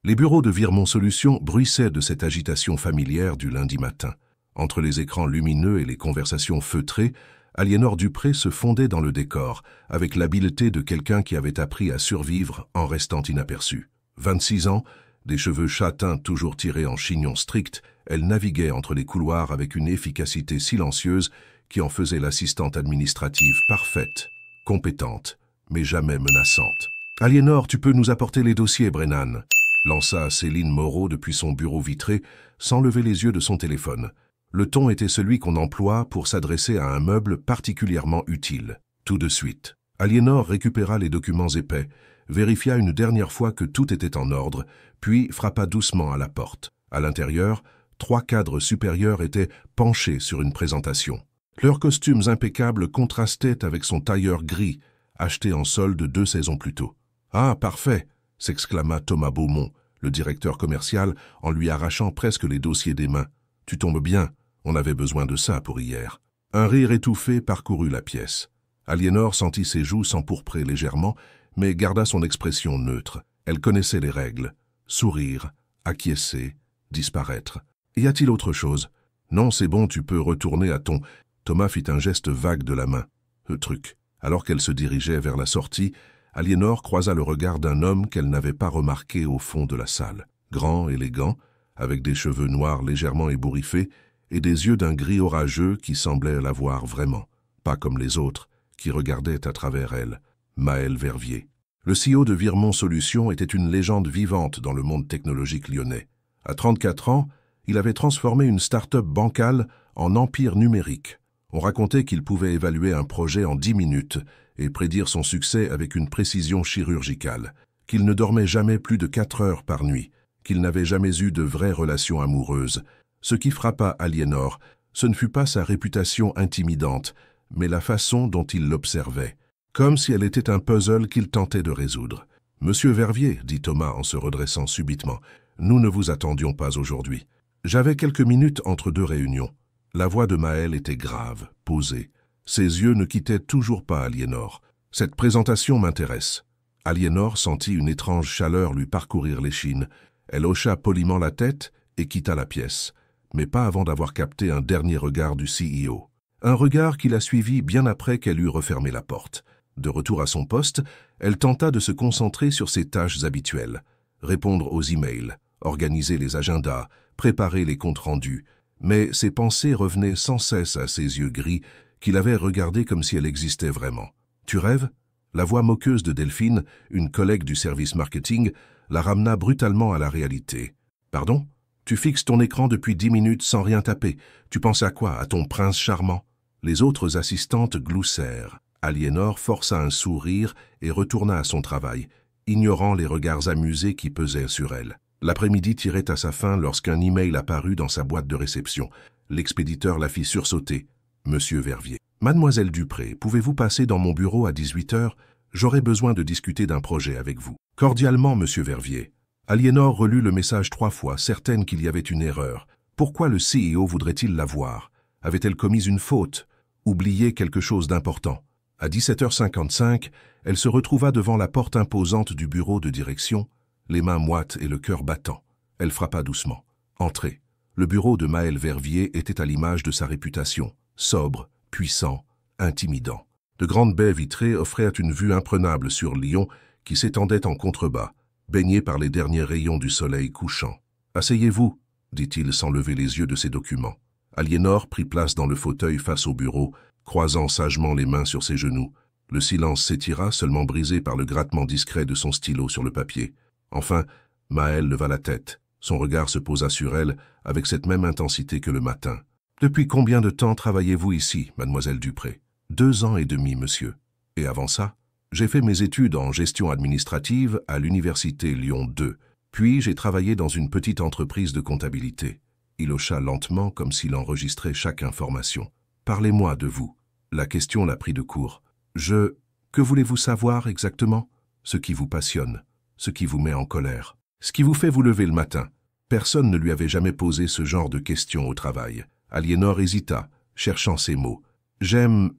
Les bureaux de Viremont Solutions bruissaient de cette agitation familière du lundi matin. Entre les écrans lumineux et les conversations feutrées, Aliénor Dupré se fondait dans le décor, avec l'habileté de quelqu'un qui avait appris à survivre en restant inaperçu. 26 ans, des cheveux châtains toujours tirés en chignon strict, elle naviguait entre les couloirs avec une efficacité silencieuse qui en faisait l'assistante administrative parfaite, compétente, mais jamais menaçante. « Aliénor, tu peux nous apporter les dossiers, Brennan ?» lança Céline Moreau depuis son bureau vitré, sans lever les yeux de son téléphone. Le ton était celui qu'on emploie pour s'adresser à un meuble particulièrement utile. Tout de suite. Aliénor récupéra les documents épais, vérifia une dernière fois que tout était en ordre, puis frappa doucement à la porte. À l'intérieur, 3 cadres supérieurs étaient penchés sur une présentation. Leurs costumes impeccables contrastaient avec son tailleur gris, acheté en solde 2 saisons plus tôt. « Ah, parfait !» s'exclama Thomas Beaumont, le directeur commercial, en lui arrachant presque les dossiers des mains. « Tu tombes bien, on avait besoin de ça pour hier. » Un rire étouffé parcourut la pièce. Aliénor sentit ses joues s'empourprer légèrement, mais garda son expression neutre. Elle connaissait les règles. Sourire, acquiescer, disparaître. « Y a-t-il autre chose ?»« Non, c'est bon, tu peux retourner à ton... » Thomas fit un geste vague de la main. « Truc. » Alors qu'elle se dirigeait vers la sortie, Aliénor croisa le regard d'un homme qu'elle n'avait pas remarqué au fond de la salle. Grand, élégant, avec des cheveux noirs légèrement ébouriffés et des yeux d'un gris orageux qui semblaient la voir vraiment, pas comme les autres, qui regardaient à travers elle. Maël Vervier. Le CEO de Viremont Solutions était une légende vivante dans le monde technologique lyonnais. À 34 ans, il avait transformé une start-up bancale en empire numérique. On racontait qu'il pouvait évaluer un projet en 10 minutes et prédire son succès avec une précision chirurgicale, qu'il ne dormait jamais plus de 4 heures par nuit, qu'il n'avait jamais eu de vraies relations amoureuses. Ce qui frappa Aliénor, ce ne fut pas sa réputation intimidante, mais la façon dont il l'observait, comme si elle était un puzzle qu'il tentait de résoudre. « Monsieur Vervier, » dit Thomas en se redressant subitement, « nous ne vous attendions pas aujourd'hui. J'avais quelques minutes entre 2 réunions. » La voix de Maël était grave, posée. Ses yeux ne quittaient toujours pas Aliénor. « Cette présentation m'intéresse. » Aliénor sentit une étrange chaleur lui parcourir l'échine. Elle hocha poliment la tête et quitta la pièce, mais pas avant d'avoir capté un dernier regard du CEO. Un regard qui la suivit bien après qu'elle eut refermé la porte. De retour à son poste, elle tenta de se concentrer sur ses tâches habituelles. Répondre aux emails, organiser les agendas, préparer les comptes rendus. Mais ses pensées revenaient sans cesse à ses yeux gris, qu'il avait regardés comme si elle existait vraiment. « Tu rêves ?» La voix moqueuse de Delphine, une collègue du service marketing, la ramena brutalement à la réalité. « Pardon ? Tu fixes ton écran depuis 10 minutes sans rien taper. Tu penses à quoi ? À ton prince charmant ?» Les autres assistantes gloussèrent. Aliénor força un sourire et retourna à son travail, ignorant les regards amusés qui pesaient sur elle. L'après-midi tirait à sa fin lorsqu'un email apparut dans sa boîte de réception. L'expéditeur la fit sursauter. « Monsieur Vervier. »« Mademoiselle Dupré, pouvez-vous passer dans mon bureau à 18 heures ? J'aurais besoin de discuter d'un projet avec vous. »« Cordialement, Monsieur Vervier. » Aliénor relut le message 3 fois, certaine qu'il y avait une erreur. Pourquoi le CEO voudrait-il la voir ? Avait-elle commis une faute ? Oublié quelque chose d'important ? À 17h55, elle se retrouva devant la porte imposante du bureau de direction, les mains moites et le cœur battant. Elle frappa doucement. Entrée. Le bureau de Maël Vervier était à l'image de sa réputation, sobre, puissant, intimidant. De grandes baies vitrées offraient une vue imprenable sur Lyon qui s'étendait en contrebas, baignée par les derniers rayons du soleil couchant. « Asseyez-vous » dit-il sans lever les yeux de ses documents. Aliénor prit place dans le fauteuil face au bureau, croisant sagement les mains sur ses genoux. Le silence s'étira, seulement brisé par le grattement discret de son stylo sur le papier. Enfin, Maël leva la tête. Son regard se posa sur elle avec cette même intensité que le matin. « Depuis combien de temps travaillez-vous ici, mademoiselle Dupré ?»« 2 ans et demi, monsieur. Et avant ça, j'ai fait mes études en gestion administrative à l'université Lyon 2. Puis j'ai travaillé dans une petite entreprise de comptabilité. » Il hocha lentement comme s'il enregistrait chaque information. « Parlez-moi de vous. » La question la prit de court. « Que voulez-vous savoir exactement ? Ce qui vous passionne, ce qui vous met en colère, ce qui vous fait vous lever le matin. » Personne ne lui avait jamais posé ce genre de questions au travail. Aliénor hésita, cherchant ses mots. « J'aime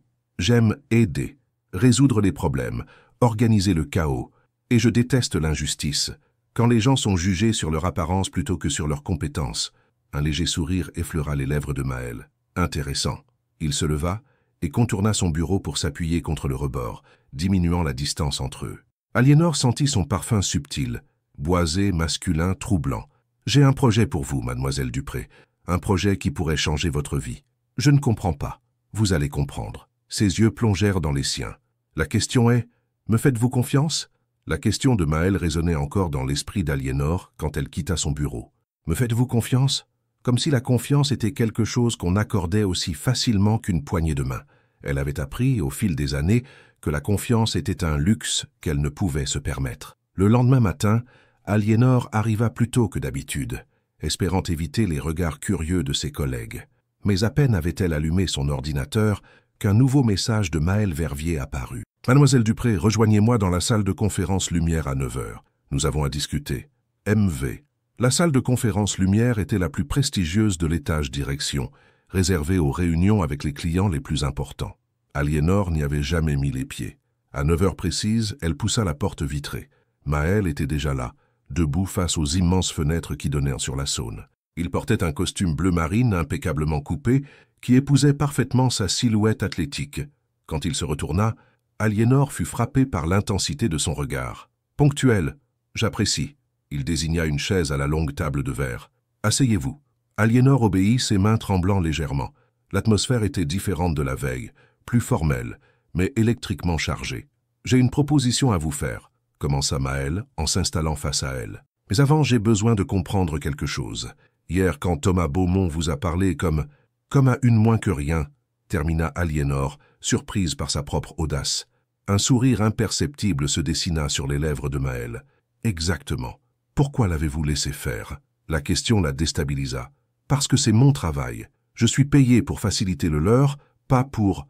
aider, résoudre les problèmes, organiser le chaos, et je déteste l'injustice. Quand les gens sont jugés sur leur apparence plutôt que sur leurs compétences. Un léger sourire effleura les lèvres de Maël. Intéressant. Il se leva et contourna son bureau pour s'appuyer contre le rebord, diminuant la distance entre eux. Aliénor sentit son parfum subtil, boisé, masculin, troublant. « J'ai un projet pour vous, mademoiselle Dupré. Un projet qui pourrait changer votre vie. Je ne comprends pas. Vous allez comprendre. » Ses yeux plongèrent dans les siens. « La question est, me faites-vous confiance ?» La question de Maël résonnait encore dans l'esprit d'Aliénor quand elle quitta son bureau. « Me faites-vous confiance ?» Comme si la confiance était quelque chose qu'on accordait aussi facilement qu'une poignée de main. Elle avait appris, au fil des années, que la confiance était un luxe qu'elle ne pouvait se permettre. Le lendemain matin, Aliénor arriva plus tôt que d'habitude, espérant éviter les regards curieux de ses collègues. Mais à peine avait-elle allumé son ordinateur qu'un nouveau message de Maël Verviers apparut. « Mademoiselle Dupré, rejoignez-moi dans la salle de conférence Lumière à 9 heures. Nous avons à discuter. MV. » La salle de conférence Lumière était la plus prestigieuse de l'étage direction, réservée aux réunions avec les clients les plus importants. Aliénor n'y avait jamais mis les pieds. À 9 heures précises, elle poussa la porte vitrée. Maël était déjà là, debout face aux immenses fenêtres qui donnaient sur la Saône. Il portait un costume bleu marine impeccablement coupé qui épousait parfaitement sa silhouette athlétique. Quand il se retourna, Aliénor fut frappée par l'intensité de son regard. « Ponctuel, j'apprécie. » Il désigna une chaise à la longue table de verre. « Asseyez-vous. » Aliénor obéit, ses mains tremblant légèrement. L'atmosphère était différente de la veille, plus formelle, mais électriquement chargée. « J'ai une proposition à vous faire, » commença Maël en s'installant face à elle. « Mais avant, j'ai besoin de comprendre quelque chose. Hier, quand Thomas Beaumont vous a parlé comme à une moins que rien, » termina Aliénor, surprise par sa propre audace. Un sourire imperceptible se dessina sur les lèvres de Maël. « Exactement. Pourquoi l'avez-vous laissé faire ?» La question la déstabilisa. « Parce que c'est mon travail. Je suis payé pour faciliter le leur, pas pour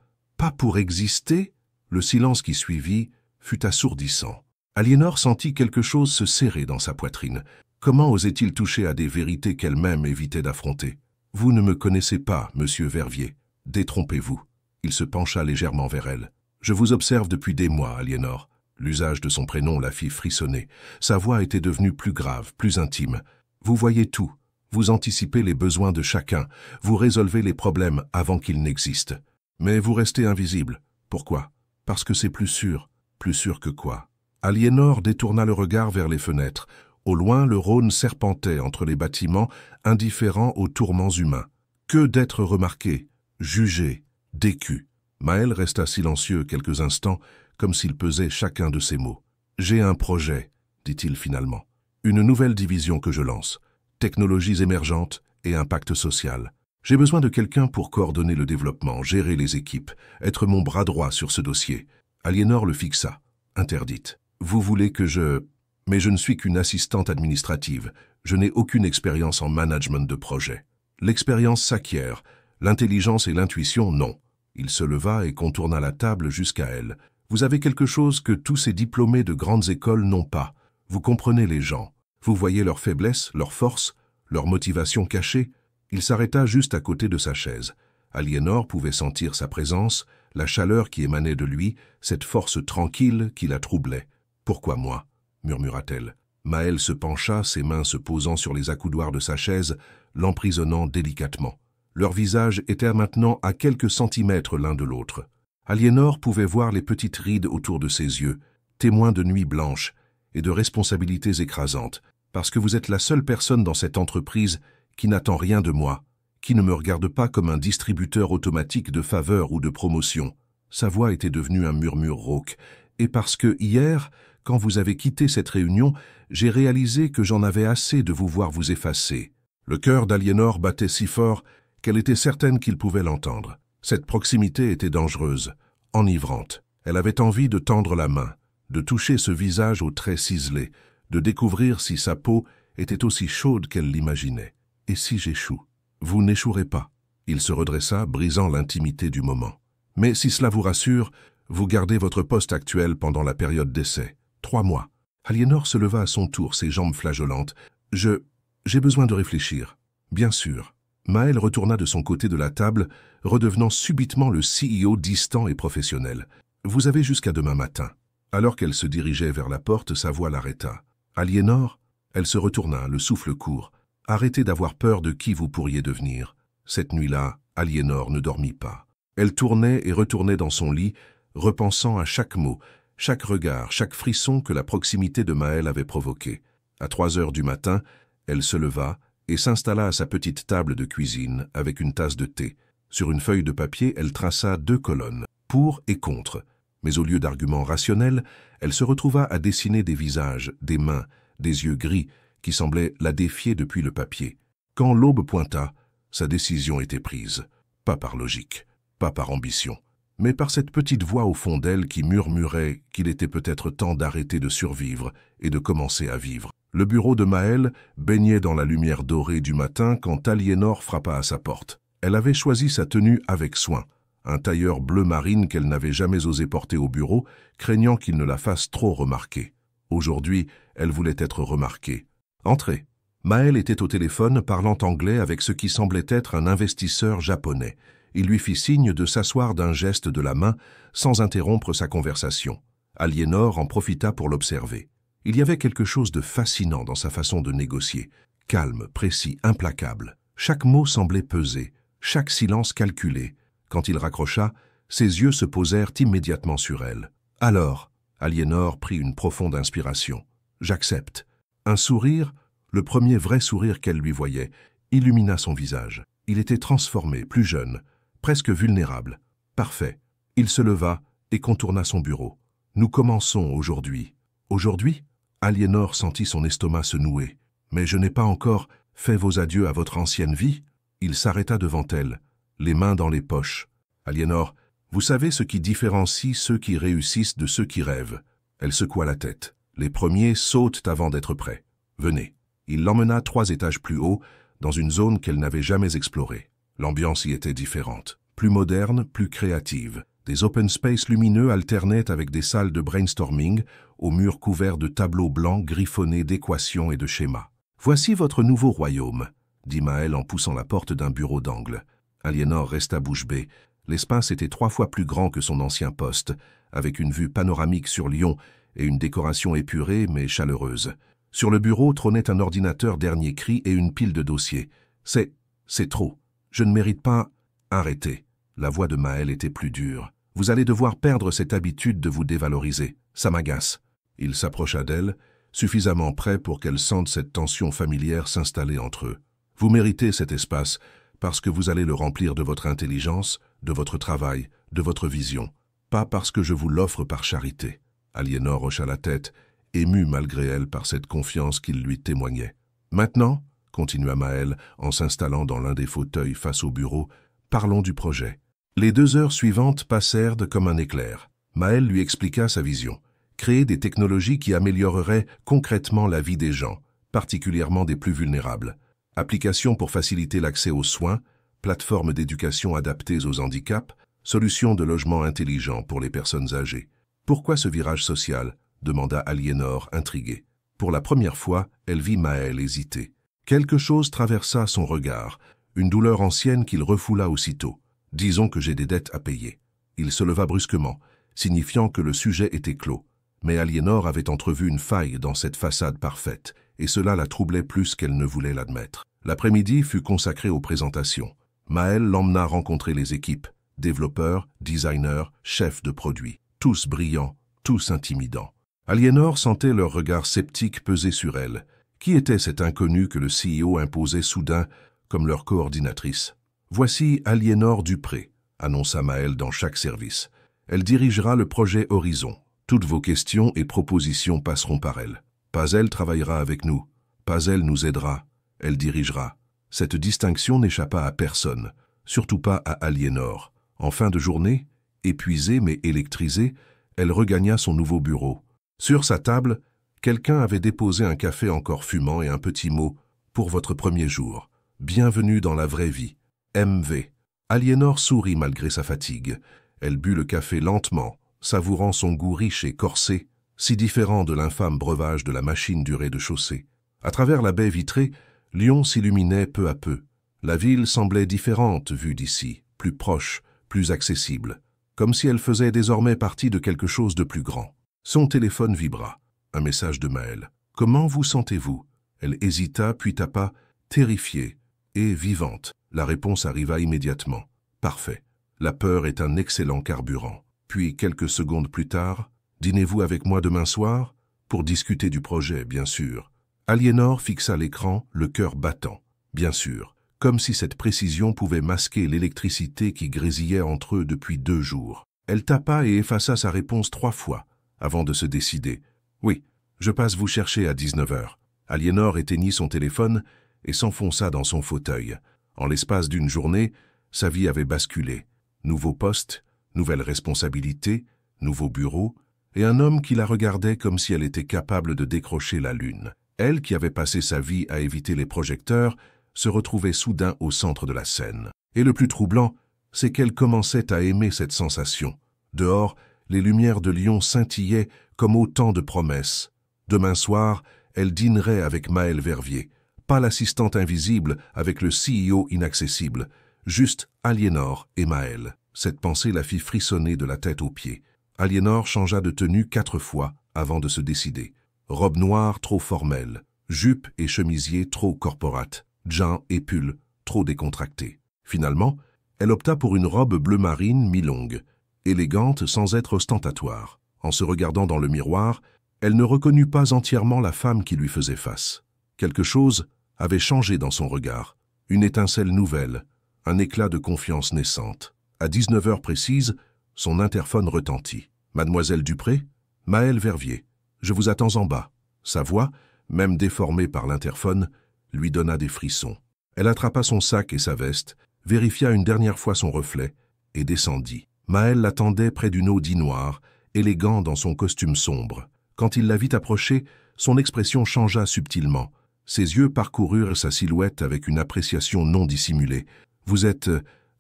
exister ?» Le silence qui suivit fut assourdissant. Aliénor sentit quelque chose se serrer dans sa poitrine. Comment osait-il toucher à des vérités qu'elle-même évitait d'affronter? « Vous ne me connaissez pas, monsieur Verviers. Détrompez-vous. » Il se pencha légèrement vers elle. « Je vous observe depuis des mois, Aliénor. » L'usage de son prénom la fit frissonner. Sa voix était devenue plus grave, plus intime. « Vous voyez tout. Vous anticipez les besoins de chacun. Vous résolvez les problèmes avant qu'ils n'existent. Mais vous restez invisible. Pourquoi? Parce que c'est plus sûr. Plus sûr que quoi? » Aliénor détourna le regard vers les fenêtres. Au loin, le Rhône serpentait entre les bâtiments, indifférent aux tourments humains. Que d'être remarqué, jugé, décu. Maël resta silencieux quelques instants, comme s'il pesait chacun de ses mots. « J'ai un projet, » dit-il finalement. « Une nouvelle division que je lance. Technologies émergentes et impact social. J'ai besoin de quelqu'un pour coordonner le développement, gérer les équipes, être mon bras droit sur ce dossier. » Aliénor le fixa, interdite. « Vous voulez que je... Mais je ne suis qu'une assistante administrative. Je n'ai aucune expérience en management de projet. L'expérience s'acquiert. L'intelligence et l'intuition, non. » Il se leva et contourna la table jusqu'à elle. « Vous avez quelque chose que tous ces diplômés de grandes écoles n'ont pas. Vous comprenez les gens. Vous voyez leurs faiblesses, leurs forces, leurs motivations cachées. » Il s'arrêta juste à côté de sa chaise. Aliénor pouvait sentir sa présence, la chaleur qui émanait de lui, cette force tranquille qui la troublait. « Pourquoi moi ?» murmura-t-elle. Maël se pencha, ses mains se posant sur les accoudoirs de sa chaise, l'emprisonnant délicatement. Leurs visages étaient maintenant à quelques centimètres l'un de l'autre. Aliénor pouvait voir les petites rides autour de ses yeux, témoins de nuits blanches et de responsabilités écrasantes, parce que vous êtes la seule personne dans cette entreprise qui n'attend rien de moi, qui ne me regarde pas comme un distributeur automatique de faveurs ou de promotions. Sa voix était devenue un murmure rauque, et parce que hier, quand vous avez quitté cette réunion, j'ai réalisé que j'en avais assez de vous voir vous effacer. Le cœur d'Aliénor battait si fort qu'elle était certaine qu'il pouvait l'entendre. Cette proximité était dangereuse, enivrante. Elle avait envie de tendre la main, de toucher ce visage aux traits ciselés, de découvrir si sa peau était aussi chaude qu'elle l'imaginait. « Et si j'échoue ?»« Vous n'échouerez pas. » Il se redressa, brisant l'intimité du moment. « Mais si cela vous rassure, vous gardez votre poste actuel pendant la période d'essai. 3 mois. » Aliénor se leva à son tour, ses jambes flageolantes. « J'ai besoin de réfléchir. » « Bien sûr. » Maël retourna de son côté de la table, redevenant subitement le CEO distant et professionnel. « Vous avez jusqu'à demain matin. » Alors qu'elle se dirigeait vers la porte, sa voix l'arrêta. « Aliénor, Elle se retourna, le souffle court. « Arrêtez d'avoir peur de qui vous pourriez devenir. » Cette nuit-là, Aliénor ne dormit pas. Elle tournait et retournait dans son lit, repensant à chaque mot, chaque regard, chaque frisson que la proximité de Maël avait provoqué. À 3 heures du matin, elle se leva et s'installa à sa petite table de cuisine avec une tasse de thé. Sur une feuille de papier, elle traça 2 colonnes, pour et contre. Mais au lieu d'arguments rationnels, elle se retrouva à dessiner des visages, des mains, des yeux gris qui semblaient la défier depuis le papier. Quand l'aube pointa, sa décision était prise. Pas par logique, pas par ambition, mais par cette petite voix au fond d'elle qui murmurait qu'il était peut-être temps d'arrêter de survivre et de commencer à vivre. Le bureau de Maël baignait dans la lumière dorée du matin quand Aliénor frappa à sa porte. Elle avait choisi sa tenue avec soin, un tailleur bleu marine qu'elle n'avait jamais osé porter au bureau, craignant qu'il ne la fasse trop remarquer. Aujourd'hui, elle voulait être remarquée. « Entrez !» Maël était au téléphone, parlant anglais avec ce qui semblait être un investisseur japonais. Il lui fit signe de s'asseoir d'un geste de la main, sans interrompre sa conversation. Aliénor en profita pour l'observer. Il y avait quelque chose de fascinant dans sa façon de négocier. Calme, précis, implacable. Chaque mot semblait peser, chaque silence calculé. Quand il raccrocha, ses yeux se posèrent immédiatement sur elle. « Alors ?» Aliénor prit une profonde inspiration. « J'accepte. » Un sourire, le premier vrai sourire qu'elle lui voyait, illumina son visage. Il était transformé, plus jeune, presque vulnérable. Parfait. Il se leva et contourna son bureau. « Nous commençons aujourd'hui. »« Aujourd'hui » Aliénor sentit son estomac se nouer. « Mais je n'ai pas encore fait vos adieux à votre ancienne vie ?» Il s'arrêta devant elle, les mains dans les poches. « Aliénor, vous savez ce qui différencie ceux qui réussissent de ceux qui rêvent ?» Elle secoua la tête. « Les premiers sautent avant d'être prêts. Venez. » Il l'emmena 3 étages plus haut, dans une zone qu'elle n'avait jamais explorée. L'ambiance y était différente, plus moderne, plus créative. Des open space lumineux alternaient avec des salles de brainstorming, aux murs couverts de tableaux blancs griffonnés d'équations et de schémas. « Voici votre nouveau royaume », dit Maël en poussant la porte d'un bureau d'angle. Aliénor resta bouche bée. L'espace était 3 fois plus grand que son ancien poste, avec une vue panoramique sur Lyon et une décoration épurée mais chaleureuse. Sur le bureau trônait un ordinateur dernier cri et une pile de dossiers. « C'est trop. Je ne mérite pas... » « Arrêtez. » La voix de Maël était plus dure. « Vous allez devoir perdre cette habitude de vous dévaloriser. Ça m'agace. » Il s'approcha d'elle, suffisamment près pour qu'elle sente cette tension familière s'installer entre eux. « Vous méritez cet espace parce que vous allez le remplir de votre intelligence, de votre travail, de votre vision. Pas parce que je vous l'offre par charité. » Aliénor hocha la tête, émue malgré elle par cette confiance qu'il lui témoignait. « Maintenant, » continua Maël en s'installant dans l'un des fauteuils face au bureau, « parlons du projet. » Les 2 heures suivantes passèrent comme un éclair. Maël lui expliqua sa vision. Créer des technologies qui amélioreraient concrètement la vie des gens, particulièrement des plus vulnérables. Applications pour faciliter l'accès aux soins, plateformes d'éducation adaptées aux handicaps, solutions de logement intelligents pour les personnes âgées. « Pourquoi ce virage social ?» demanda Aliénor, intriguée. Pour la première fois, elle vit Maël hésiter. Quelque chose traversa son regard, une douleur ancienne qu'il refoula aussitôt. « Disons que j'ai des dettes à payer. » Il se leva brusquement, signifiant que le sujet était clos. Mais Aliénor avait entrevu une faille dans cette façade parfaite, et cela la troublait plus qu'elle ne voulait l'admettre. L'après-midi fut consacré aux présentations. Maël l'emmena rencontrer les équipes, développeurs, designers, chefs de produits, tous brillants, tous intimidants. Aliénor sentait leur regard sceptique peser sur elle. Qui était cet inconnu que le CEO imposait soudain comme leur coordinatrice? « Voici Aliénor Dupré », annonça Maël dans chaque service. « Elle dirigera le projet Horizon. Toutes vos questions et propositions passeront par elle. Pas elle travaillera avec nous, pas elle nous aidera, elle dirigera. » Cette distinction n'échappa à personne, surtout pas à Aliénor. En fin de journée, épuisée mais électrisée, elle regagna son nouveau bureau. Sur sa table, quelqu'un avait déposé un café encore fumant et un petit mot « Pour votre premier jour. Bienvenue dans la vraie vie. MV. » Aliénor sourit malgré sa fatigue. Elle but le café lentement, savourant son goût riche et corsé, si différent de l'infâme breuvage de la machine du rez-de-chaussée. À travers la baie vitrée, Lyon s'illuminait peu à peu. La ville semblait différente vue d'ici, plus proche, plus accessible, comme si elle faisait désormais partie de quelque chose de plus grand. Son téléphone vibra. Un message de Maël. « Comment vous sentez-vous » Elle hésita, puis tapa « terrifiée » et « vivante ». La réponse arriva immédiatement. Parfait. La peur est un excellent carburant. Puis, quelques secondes plus tard, « dînez-vous avec moi demain soir ?» Pour discuter du projet, bien sûr. Aliénor fixa l'écran, le cœur battant. Bien sûr, comme si cette précision pouvait masquer l'électricité qui grésillait entre eux depuis 2 jours. Elle tapa et effaça sa réponse 3 fois, avant de se décider. « Oui, je passe vous chercher à 19h. » Aliénor éteignit son téléphone et s'enfonça dans son fauteuil. En l'espace d'une journée, sa vie avait basculé. Nouveau poste, nouvelles responsabilités, nouveau bureau, et un homme qui la regardait comme si elle était capable de décrocher la lune. Elle, qui avait passé sa vie à éviter les projecteurs, se retrouvait soudain au centre de la scène. Et le plus troublant, c'est qu'elle commençait à aimer cette sensation. Dehors, les lumières de Lyon scintillaient comme autant de promesses. Demain soir, elle dînerait avec Maël Verviers, pas l'assistante invisible avec le CEO inaccessible, juste Aliénor et Maël. Cette pensée la fit frissonner de la tête aux pieds. Aliénor changea de tenue 4 fois avant de se décider. Robe noire trop formelle, jupe et chemisier trop corporate, jeans et pull trop décontractés. Finalement, elle opta pour une robe bleu marine mi-longue, élégante sans être ostentatoire. En se regardant dans le miroir, elle ne reconnut pas entièrement la femme qui lui faisait face. Quelque chose avait changé dans son regard, une étincelle nouvelle, un éclat de confiance naissante. À 19h précise, son interphone retentit. « Mademoiselle Dupré, Maël Verviers, je vous attends en bas. » Sa voix, même déformée par l'interphone, lui donna des frissons. Elle attrapa son sac et sa veste, vérifia une dernière fois son reflet et descendit. Maël l'attendait près d'une Audi noire, élégant dans son costume sombre. Quand il la vit approcher, son expression changea subtilement. Ses yeux parcoururent sa silhouette avec une appréciation non dissimulée. « Vous êtes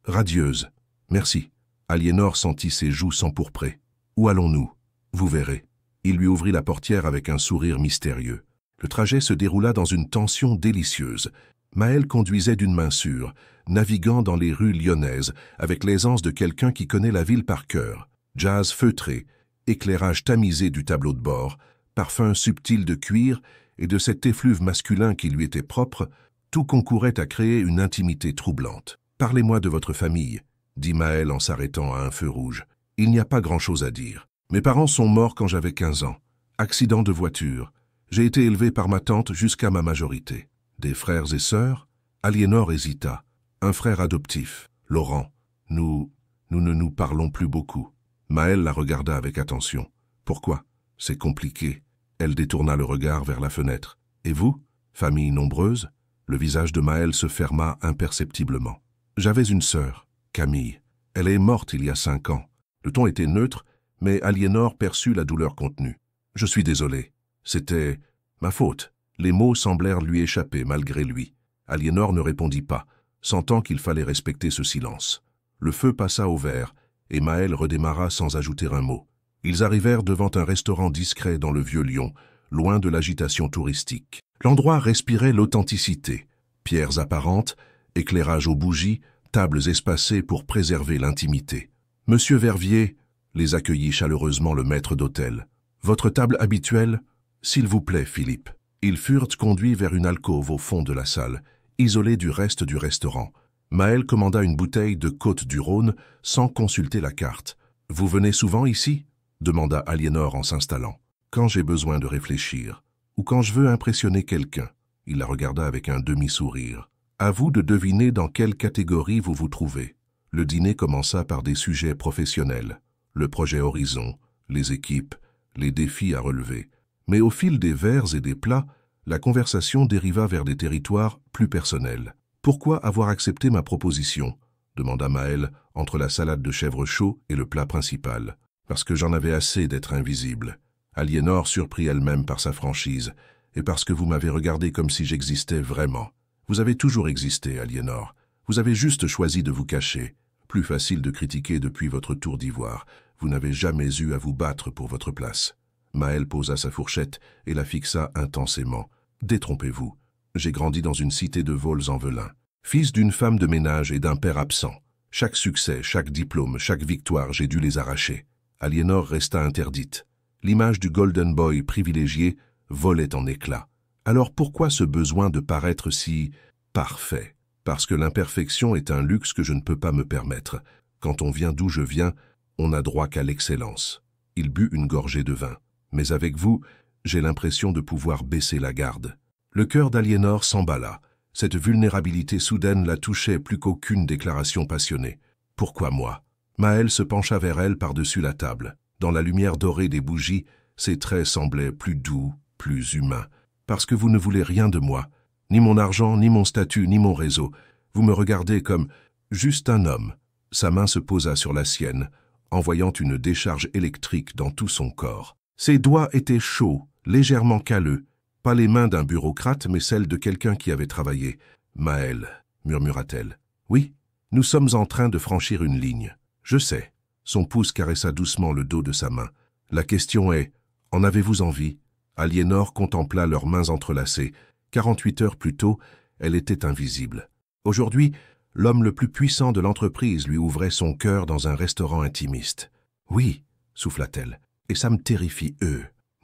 radieuse. Merci. » Aliénor sentit ses joues s'empourprer. « Où allons-nous ? Vous verrez. » Il lui ouvrit la portière avec un sourire mystérieux. Le trajet se déroula dans une tension délicieuse. Maël conduisait d'une main sûre, naviguant dans les rues lyonnaises avec l'aisance de quelqu'un qui connaît la ville par cœur. Jazz feutré, éclairage tamisé du tableau de bord, parfum subtil de cuir et de cet effluve masculin qui lui était propre, tout concourait à créer une intimité troublante. « Parlez-moi de votre famille », dit Maël en s'arrêtant à un feu rouge. « Il n'y a pas grand-chose à dire. Mes parents sont morts quand j'avais 15 ans. Accident de voiture. J'ai été élevé par ma tante jusqu'à ma majorité. Des frères et sœurs ?» Aliénor hésita. « Un frère adoptif, Laurent. Nous ne nous parlons plus beaucoup. » Maël la regarda avec attention. « Pourquoi ? C'est compliqué. » Elle détourna le regard vers la fenêtre. « Et vous ? Famille nombreuse ?» Le visage de Maël se ferma imperceptiblement. « J'avais une sœur, Camille. Elle est morte il y a 5 ans. » Le ton était neutre, mais Aliénor perçut la douleur contenue. « Je suis désolé. C'était ma faute. » Les mots semblèrent lui échapper malgré lui. Aliénor ne répondit pas, sentant qu'il fallait respecter ce silence. Le feu passa au vert, et Maël redémarra sans ajouter un mot. Ils arrivèrent devant un restaurant discret dans le vieux Lyon, loin de l'agitation touristique. L'endroit respirait l'authenticité. Pierres apparentes, éclairage aux bougies, tables espacées pour préserver l'intimité. « Monsieur Verviers », les accueillit chaleureusement le maître d'hôtel. « Votre table habituelle ? S'il vous plaît, Philippe. » Ils furent conduits vers une alcôve au fond de la salle, isolée du reste du restaurant. Maël commanda une bouteille de Côte-du-Rhône sans consulter la carte. « Vous venez souvent ici ?» demanda Aliénor en s'installant. « Quand j'ai besoin de réfléchir, ou quand je veux impressionner quelqu'un. » Il la regarda avec un demi-sourire. « À vous de deviner dans quelle catégorie vous vous trouvez. » Le dîner commença par des sujets professionnels. Le projet Horizon, les équipes, les défis à relever. Mais au fil des verres et des plats, la conversation dériva vers des territoires plus personnels. « Pourquoi avoir accepté ma proposition ?» demanda Maël entre la salade de chèvre chaud et le plat principal. « Parce que j'en avais assez d'être invisible. » Aliénor surprit elle-même par sa franchise, et parce que vous m'avez regardé comme si j'existais vraiment. Vous avez toujours existé, Aliénor. Vous avez juste choisi de vous cacher. Plus facile de critiquer depuis votre tour d'ivoire. Vous n'avez jamais eu à vous battre pour votre place. Maël posa sa fourchette et la fixa intensément. « Détrompez-vous. J'ai grandi dans une cité de Vaux-en-Velin. Fils d'une femme de ménage et d'un père absent. Chaque succès, chaque diplôme, chaque victoire, j'ai dû les arracher. » Aliénor resta interdite. L'image du Golden Boy privilégié volait en éclats. Alors pourquoi ce besoin de paraître si parfait? Parce que l'imperfection est un luxe que je ne peux pas me permettre. Quand on vient d'où je viens, on n'a droit qu'à l'excellence. Il but une gorgée de vin. Mais avec vous, j'ai l'impression de pouvoir baisser la garde. Le cœur d'Aliénor s'emballa. Cette vulnérabilité soudaine la touchait plus qu'aucune déclaration passionnée. Pourquoi moi? Maël se pencha vers elle par-dessus la table. Dans la lumière dorée des bougies, ses traits semblaient plus doux, plus humains. Parce que vous ne voulez rien de moi. Ni mon argent, ni mon statut, ni mon réseau. Vous me regardez comme juste un homme. Sa main se posa sur la sienne, envoyant une décharge électrique dans tout son corps. Ses doigts étaient chauds, légèrement calleux. Pas les mains d'un bureaucrate, mais celles de quelqu'un qui avait travaillé. « Maël », murmura-t-elle. « Oui, nous sommes en train de franchir une ligne. Je sais. » Son pouce caressa doucement le dos de sa main. « La question est, en avez-vous envie ?» Aliénor contempla leurs mains entrelacées. 48 heures plus tôt, elle était invisible. Aujourd'hui, l'homme le plus puissant de l'entreprise lui ouvrait son cœur dans un restaurant intimiste. « Oui, » souffla-t-elle, « et ça me terrifie,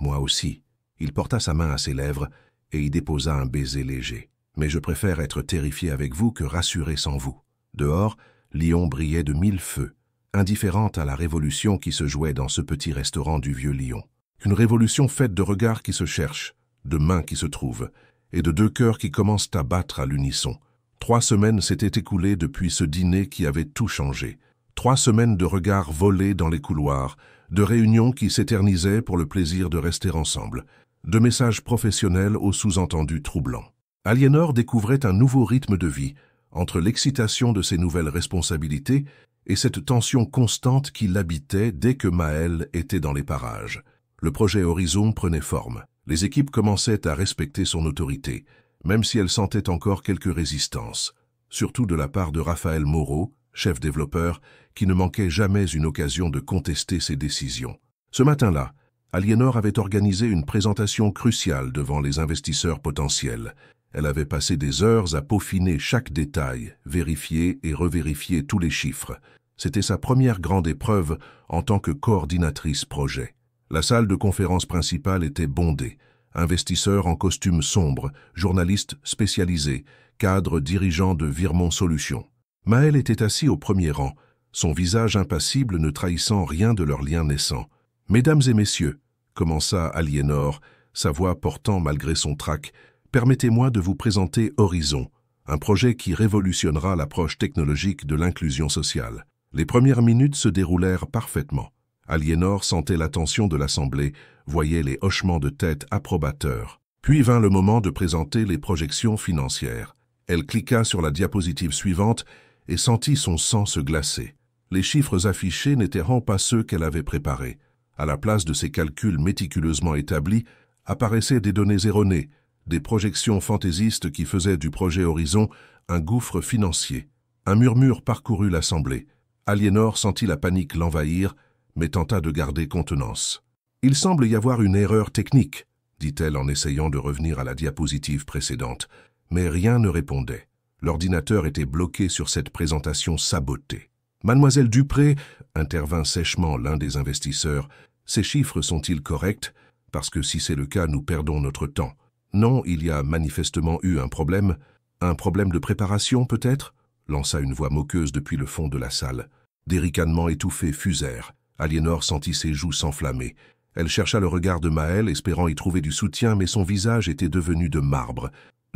moi aussi. » Il porta sa main à ses lèvres et y déposa un baiser léger. « Mais je préfère être terrifié avec vous que rassuré sans vous. » Dehors, Lyon brillait de 1000 feux, indifférente à la révolution qui se jouait dans ce petit restaurant du vieux Lyon. Une révolution faite de regards qui se cherchent, de mains qui se trouvent, et de deux cœurs qui commencent à battre à l'unisson. 3 semaines s'étaient écoulées depuis ce dîner qui avait tout changé. 3 semaines de regards volés dans les couloirs, de réunions qui s'éternisaient pour le plaisir de rester ensemble, de messages professionnels aux sous-entendus troublants. Aliénor découvrait un nouveau rythme de vie, entre l'excitation de ses nouvelles responsabilités et cette tension constante qui l'habitait dès que Maël était dans les parages. Le projet Horizon prenait forme. Les équipes commençaient à respecter son autorité, même si elles sentaient encore quelques résistances, surtout de la part de Raphaël Moreau, chef développeur, qui ne manquait jamais une occasion de contester ses décisions. Ce matin-là, Aliénor avait organisé une présentation cruciale devant les investisseurs potentiels. Elle avait passé des heures à peaufiner chaque détail, vérifier et revérifier tous les chiffres. C'était sa première grande épreuve en tant que coordinatrice projet. La salle de conférence principale était bondée. Investisseurs en costume sombre, journalistes spécialisés, cadres dirigeants de Virmont Solutions. Maël était assis au premier rang, son visage impassible ne trahissant rien de leur lien naissant. « Mesdames et messieurs », commença Aliénor, sa voix portant malgré son trac, « permettez-moi de vous présenter Horizon, un projet qui révolutionnera l'approche technologique de l'inclusion sociale. » Les premières minutes se déroulèrent parfaitement. Aliénor sentait l'attention de l'Assemblée, voyait les hochements de tête approbateurs. Puis vint le moment de présenter les projections financières. Elle cliqua sur la diapositive suivante et sentit son sang se glacer. Les chiffres affichés n'étaient pas ceux qu'elle avait préparés. À la place de ces calculs méticuleusement établis, apparaissaient des données erronées, des projections fantaisistes qui faisaient du projet Horizon un gouffre financier. Un murmure parcourut l'Assemblée. Aliénor sentit la panique l'envahir, mais tenta de garder contenance. « Il semble y avoir une erreur technique », dit-elle en essayant de revenir à la diapositive précédente. Mais rien ne répondait. L'ordinateur était bloqué sur cette présentation sabotée. « Mademoiselle Dupré », intervint sèchement l'un des investisseurs, « ces chiffres sont-ils corrects? Parce que si c'est le cas, nous perdons notre temps. » « Non, il y a manifestement eu un problème. Un problème de préparation, peut-être ?» lança une voix moqueuse depuis le fond de la salle. Des ricanements étouffés fusèrent. Aliénor sentit ses joues s'enflammer. Elle chercha le regard de Maël, espérant y trouver du soutien, mais son visage était devenu de marbre.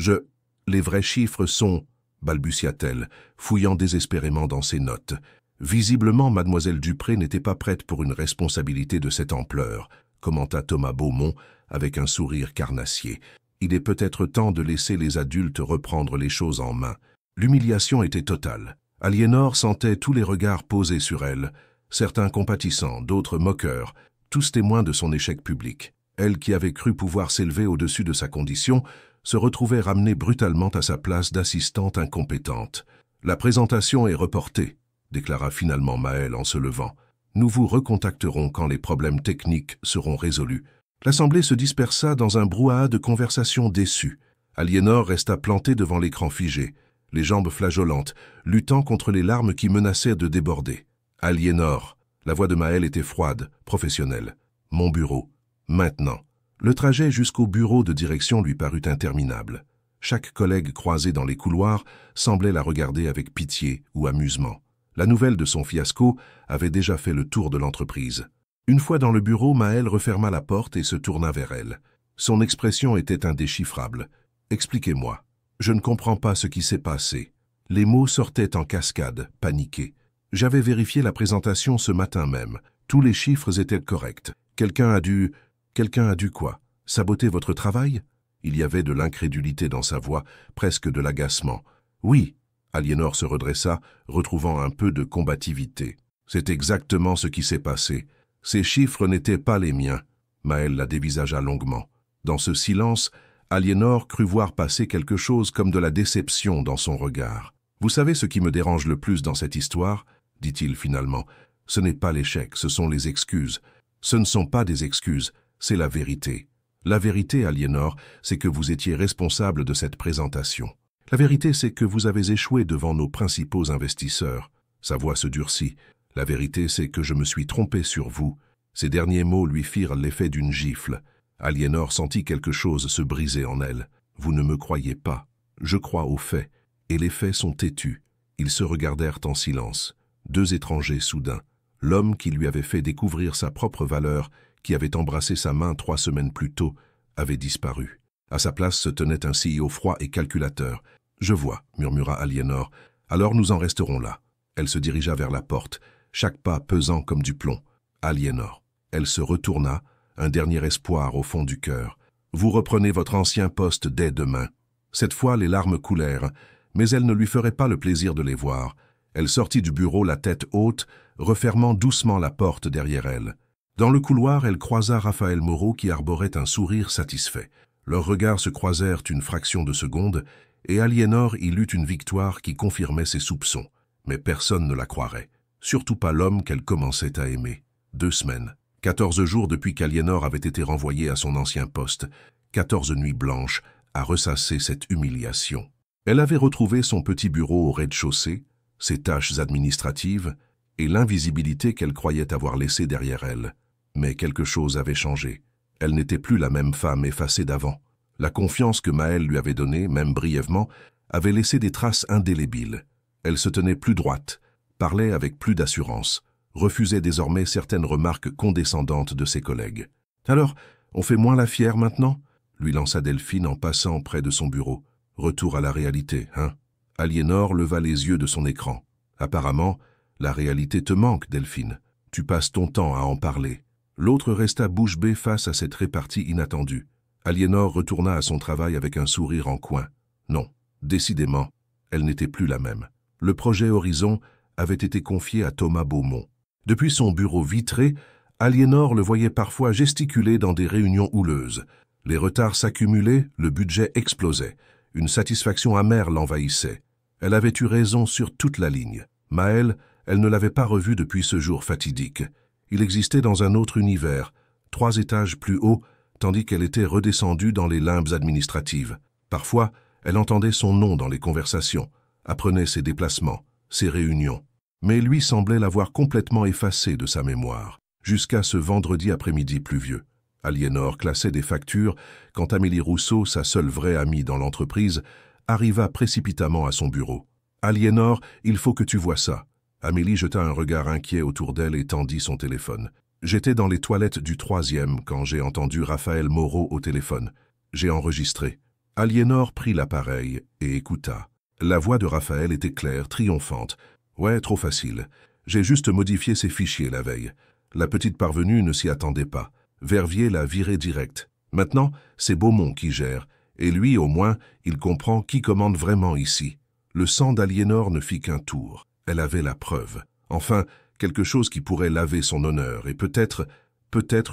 « Les vrais chiffres sont... » balbutia-t-elle, fouillant désespérément dans ses notes. Visiblement, mademoiselle Dupré n'était pas prête pour une responsabilité de cette ampleur, commenta Thomas Beaumont avec un sourire carnassier. Il est peut-être temps de laisser les adultes reprendre les choses en main. L'humiliation était totale. Aliénor sentait tous les regards posés sur elle, certains compatissants, d'autres moqueurs, tous témoins de son échec public. Elle qui avait cru pouvoir s'élever au-dessus de sa condition, se retrouvait ramenée brutalement à sa place d'assistante incompétente. « La présentation est reportée », déclara finalement Maël en se levant. « Nous vous recontacterons quand les problèmes techniques seront résolus. » L'Assemblée se dispersa dans un brouhaha de conversations déçues. Aliénor resta plantée devant l'écran figé, les jambes flageolantes, luttant contre les larmes qui menaçaient de déborder. « Aliénor !» La voix de Maël était froide, professionnelle. « Mon bureau. Maintenant. » Le trajet jusqu'au bureau de direction lui parut interminable. Chaque collègue croisé dans les couloirs semblait la regarder avec pitié ou amusement. La nouvelle de son fiasco avait déjà fait le tour de l'entreprise. Une fois dans le bureau, Maëlle referma la porte et se tourna vers elle. Son expression était indéchiffrable. « Expliquez-moi. Je ne comprends pas ce qui s'est passé. » Les mots sortaient en cascade, paniqués. « J'avais vérifié la présentation ce matin même. Tous les chiffres étaient corrects. Quelqu'un a dû quoi? Saboter votre travail ?» Il y avait de l'incrédulité dans sa voix, presque de l'agacement. « Oui. » Aliénor se redressa, retrouvant un peu de combativité. « C'est exactement ce qui s'est passé. Ces chiffres n'étaient pas les miens. » Maëlle la dévisagea longuement. Dans ce silence, Aliénor crut voir passer quelque chose comme de la déception dans son regard. « Vous savez ce qui me dérange le plus dans cette histoire ?» dit-il finalement. « Ce n'est pas l'échec, ce sont les excuses. Ce ne sont pas des excuses, c'est la vérité. La vérité, Aliénor, c'est que vous étiez responsable de cette présentation. La vérité, c'est que vous avez échoué devant nos principaux investisseurs. » Sa voix se durcit. « La vérité, c'est que je me suis trompé sur vous. » Ces derniers mots lui firent l'effet d'une gifle. Aliénor sentit quelque chose se briser en elle. « Vous ne me croyez pas. Je crois aux faits. Et les faits sont têtus. » Ils se regardèrent en silence. Deux étrangers soudains. L'homme qui lui avait fait découvrir sa propre valeur, qui avait embrassé sa main 3 semaines plus tôt, avait disparu. À sa place se tenait un CEO froid et calculateur. « Je vois, » murmura Aliénor. « Alors nous en resterons là. » Elle se dirigea vers la porte, chaque pas pesant comme du plomb. Aliénor. Elle se retourna, un dernier espoir au fond du cœur. « Vous reprenez votre ancien poste dès demain. » Cette fois, les larmes coulèrent, mais elle ne lui ferait pas le plaisir de les voir. Elle sortit du bureau la tête haute, refermant doucement la porte derrière elle. Dans le couloir, elle croisa Raphaël Moreau qui arborait un sourire satisfait. Leurs regards se croisèrent une fraction de seconde, et Aliénor y lut une victoire qui confirmait ses soupçons. Mais personne ne la croirait. Surtout pas l'homme qu'elle commençait à aimer. 2 semaines. 14 jours depuis qu'Aliénor avait été renvoyée à son ancien poste. 14 nuits blanches à ressasser cette humiliation. Elle avait retrouvé son petit bureau au rez-de-chaussée, ses tâches administratives et l'invisibilité qu'elle croyait avoir laissée derrière elle. Mais quelque chose avait changé. Elle n'était plus la même femme effacée d'avant. La confiance que Maëlle lui avait donnée, même brièvement, avait laissé des traces indélébiles. Elle se tenait plus droite, parlait avec plus d'assurance, refusait désormais certaines remarques condescendantes de ses collègues. « Alors, on fait moins la fière maintenant ?» lui lança Delphine en passant près de son bureau. « Retour à la réalité, hein ?» Aliénor leva les yeux de son écran. « Apparemment, la réalité te manque, Delphine. Tu passes ton temps à en parler. » L'autre resta bouche bée face à cette répartie inattendue. Aliénor retourna à son travail avec un sourire en coin. Non, décidément, elle n'était plus la même. Le projet Horizon avait été confié à Thomas Beaumont. Depuis son bureau vitré, Aliénor le voyait parfois gesticuler dans des réunions houleuses. Les retards s'accumulaient, le budget explosait. Une satisfaction amère l'envahissait. Elle avait eu raison sur toute la ligne. Maëlle, elle ne l'avait pas revu depuis ce jour fatidique. Il existait dans un autre univers, 3 étages plus haut, tandis qu'elle était redescendue dans les limbes administratives. Parfois, elle entendait son nom dans les conversations, apprenait ses déplacements, ses réunions. Mais lui semblait l'avoir complètement effacé de sa mémoire, jusqu'à ce vendredi après-midi pluvieux. Aliénor classait des factures quand Amélie Rousseau, sa seule vraie amie dans l'entreprise, arriva précipitamment à son bureau. « Aliénor, il faut que tu vois ça. » Amélie jeta un regard inquiet autour d'elle et tendit son téléphone. « J'étais dans les toilettes du 3e quand j'ai entendu Raphaël Moreau au téléphone. J'ai enregistré. » Aliénor prit l'appareil et écouta. La voix de Raphaël était claire, triomphante. « Ouais, trop facile. J'ai juste modifié ses fichiers la veille. La petite parvenue ne s'y attendait pas. Verviers l'a viré direct. Maintenant, c'est Beaumont qui gère. Et lui, au moins, il comprend qui commande vraiment ici. » Le sang d'Aliénor ne fit qu'un tour. Elle avait la preuve. Enfin, quelque chose qui pourrait laver son honneur et peut-être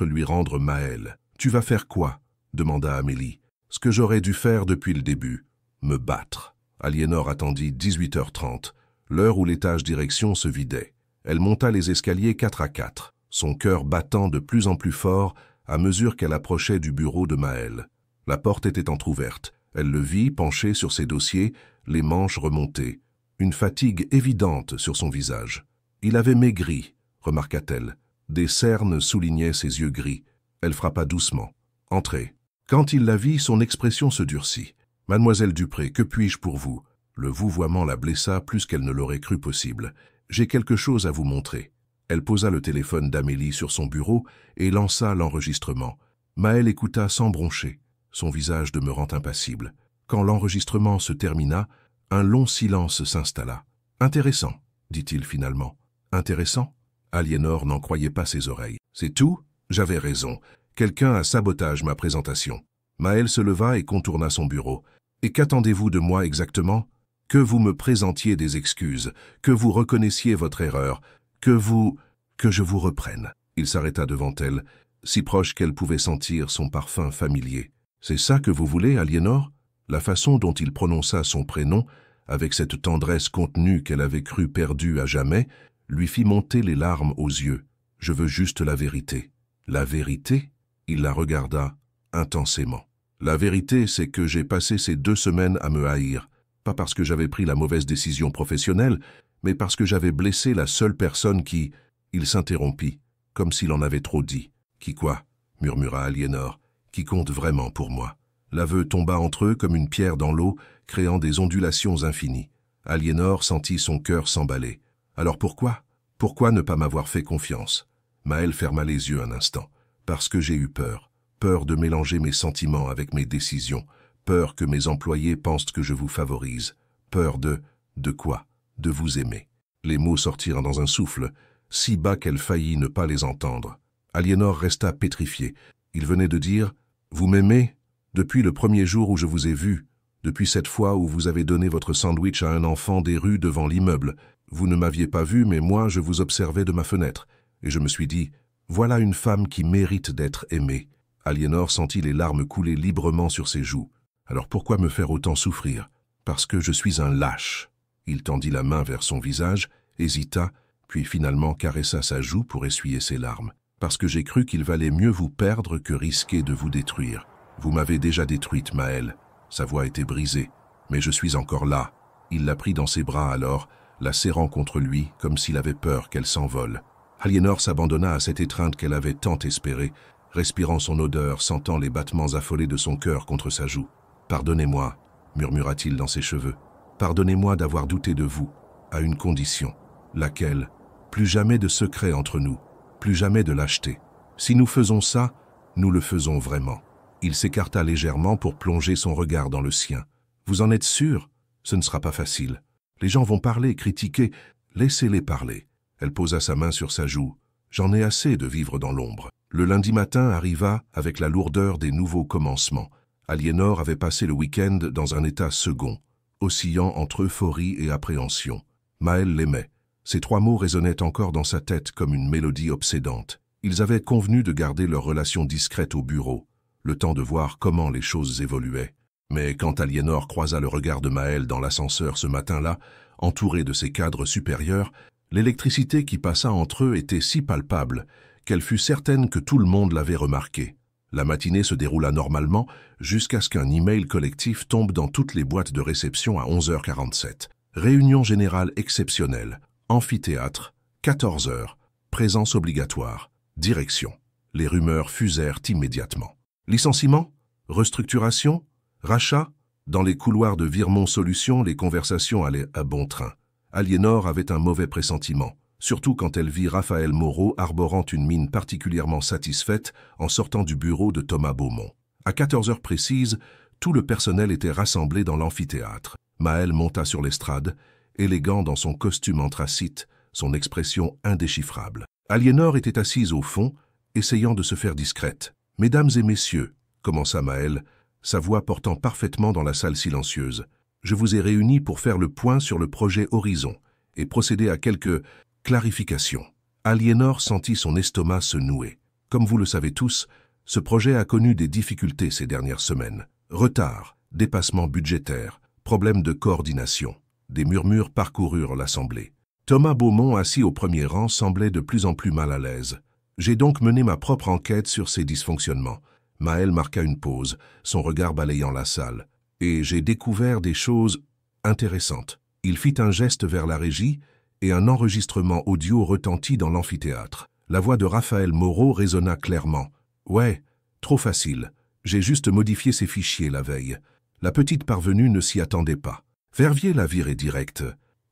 lui rendre Maëlle. « Tu vas faire quoi ?» demanda Amélie. « Ce que j'aurais dû faire depuis le début. Me battre. » Aliénor attendit 18h30, l'heure où l'étage direction se vidait. Elle monta les escaliers 4 à 4, son cœur battant de plus en plus fort à mesure qu'elle approchait du bureau de Maëlle. La porte était entr'ouverte. Elle le vit penché sur ses dossiers, les manches remontées. Une fatigue évidente sur son visage. Il avait maigri, remarqua-t-elle. Des cernes soulignaient ses yeux gris. Elle frappa doucement. Entrez. Quand il la vit, son expression se durcit. « Mademoiselle Dupré, que puis-je pour vous ?» Le vouvoiement la blessa plus qu'elle ne l'aurait cru possible. « J'ai quelque chose à vous montrer. » Elle posa le téléphone d'Amélie sur son bureau et lança l'enregistrement. Maëlle écouta sans broncher, son visage demeurant impassible. Quand l'enregistrement se termina, un long silence s'installa. « Intéressant, » dit-il finalement. « Intéressant ?» Aliénor n'en croyait pas ses oreilles. « C'est tout ? J'avais raison. Quelqu'un a sabotage ma présentation. » Maëlle se leva et contourna son bureau. « Et qu'attendez-vous de moi exactement ? Que vous me présentiez des excuses, que vous reconnaissiez votre erreur, que je vous reprenne. » Il s'arrêta devant elle, si proche qu'elle pouvait sentir son parfum familier. « C'est ça que vous voulez, Aliénor ?» La façon dont il prononça son prénom, avec cette tendresse contenue qu'elle avait cru perdue à jamais, lui fit monter les larmes aux yeux. « Je veux juste la vérité. » « La vérité ?» Il la regarda intensément. « La vérité, c'est que j'ai passé ces 2 semaines à me haïr. Pas parce que j'avais pris la mauvaise décision professionnelle, mais parce que j'avais blessé la seule personne qui... » Il s'interrompit, comme s'il en avait trop dit. « Qui quoi ?» murmura Aliénor. « Qui compte vraiment pour moi ?» L'aveu tomba entre eux comme une pierre dans l'eau, créant des ondulations infinies. Aliénor sentit son cœur s'emballer. « Alors pourquoi ? Pourquoi ne pas m'avoir fait confiance ?» Maëlle ferma les yeux un instant. « Parce que j'ai eu peur. Peur de mélanger mes sentiments avec mes décisions. Peur que mes employés pensent que je vous favorise. Peur de... De quoi ? De vous aimer. » Les mots sortirent dans un souffle, si bas qu'elle faillit ne pas les entendre. Aliénor resta pétrifiée. Il venait de dire « Vous m'aimez ? Depuis le premier jour où je vous ai vu, depuis cette fois où vous avez donné votre sandwich à un enfant des rues devant l'immeuble. Vous ne m'aviez pas vu, mais moi je vous observais de ma fenêtre. Et je me suis dit, voilà une femme qui mérite d'être aimée. » Aliénor sentit les larmes couler librement sur ses joues. « Alors pourquoi me faire autant souffrir ? Parce que je suis un lâche. » Il tendit la main vers son visage, hésita, puis finalement caressa sa joue pour essuyer ses larmes. « Parce que j'ai cru qu'il valait mieux vous perdre que risquer de vous détruire. Vous m'avez déjà détruite, Maëlle. » Sa voix était brisée. « Mais je suis encore là. » Il la prit dans ses bras alors, la serrant contre lui, comme s'il avait peur qu'elle s'envole. Aliénor s'abandonna à cette étreinte qu'elle avait tant espérée, respirant son odeur, sentant les battements affolés de son cœur contre sa joue. « Pardonnez-moi, » murmura-t-il dans ses cheveux. « Pardonnez-moi d'avoir douté de vous, à une condition. Laquelle ? Plus jamais de secret entre nous, plus jamais de lâcheté. Si nous faisons ça, nous le faisons vraiment. » Il s'écarta légèrement pour plonger son regard dans le sien. « Vous en êtes sûr ? Ce ne sera pas facile. Les gens vont parler, critiquer. Laissez-les parler. » Elle posa sa main sur sa joue. « J'en ai assez de vivre dans l'ombre. » Le lundi matin arriva avec la lourdeur des nouveaux commencements. Aliénor avait passé le week-end dans un état second, oscillant entre euphorie et appréhension. Maëlle l'aimait. Ces 3 mots résonnaient encore dans sa tête comme une mélodie obsédante. Ils avaient convenu de garder leur relation discrète au bureau, le temps de voir comment les choses évoluaient. Mais quand Aliénor croisa le regard de Maëlle dans l'ascenseur ce matin-là, entouré de ses cadres supérieurs, l'électricité qui passa entre eux était si palpable qu'elle fut certaine que tout le monde l'avait remarqué. La matinée se déroula normalement jusqu'à ce qu'un email collectif tombe dans toutes les boîtes de réception à 11h47. Réunion générale exceptionnelle, amphithéâtre, 14h, présence obligatoire, direction. Les rumeurs fusèrent immédiatement. Licenciement ? Restructuration ? Rachat ? Dans les couloirs de Virmont Solutions, les conversations allaient à bon train. Aliénor avait un mauvais pressentiment, surtout quand elle vit Raphaël Moreau arborant une mine particulièrement satisfaite en sortant du bureau de Thomas Beaumont. À 14h précises, tout le personnel était rassemblé dans l'amphithéâtre. Maëlle monta sur l'estrade, élégant dans son costume anthracite, son expression indéchiffrable. Aliénor était assise au fond, essayant de se faire discrète. « Mesdames et messieurs », commença Maëlle, sa voix portant parfaitement dans la salle silencieuse, « je vous ai réunis pour faire le point sur le projet Horizon et procéder à quelques clarifications. » Aliénor sentit son estomac se nouer. Comme vous le savez tous, ce projet a connu des difficultés ces dernières semaines. Retard, dépassement budgétaire, problèmes de coordination. Des murmures parcoururent l'assemblée. Thomas Beaumont, assis au premier rang, semblait de plus en plus mal à l'aise. « J'ai donc mené ma propre enquête sur ces dysfonctionnements. » Maëlle marqua une pause, son regard balayant la salle. « Et j'ai découvert des choses intéressantes. » Il fit un geste vers la régie et un enregistrement audio retentit dans l'amphithéâtre. La voix de Raphaël Moreau résonna clairement. « Ouais, trop facile. J'ai juste modifié ces fichiers la veille. La petite parvenue ne s'y attendait pas. Verviers la virait direct.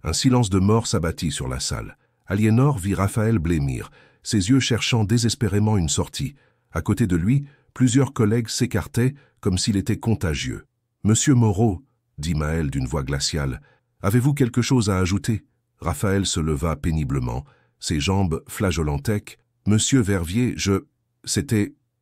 Un silence de mort s'abattit sur la salle. Aliénor vit Raphaël blêmir, ses yeux cherchant désespérément une sortie. À côté de lui, plusieurs collègues s'écartaient comme s'il était contagieux. « Monsieur Moreau, » dit Maël d'une voix glaciale, « avez-vous quelque chose à ajouter ?» Raphaël se leva péniblement, ses jambes flageolantèques. « Monsieur Verviers,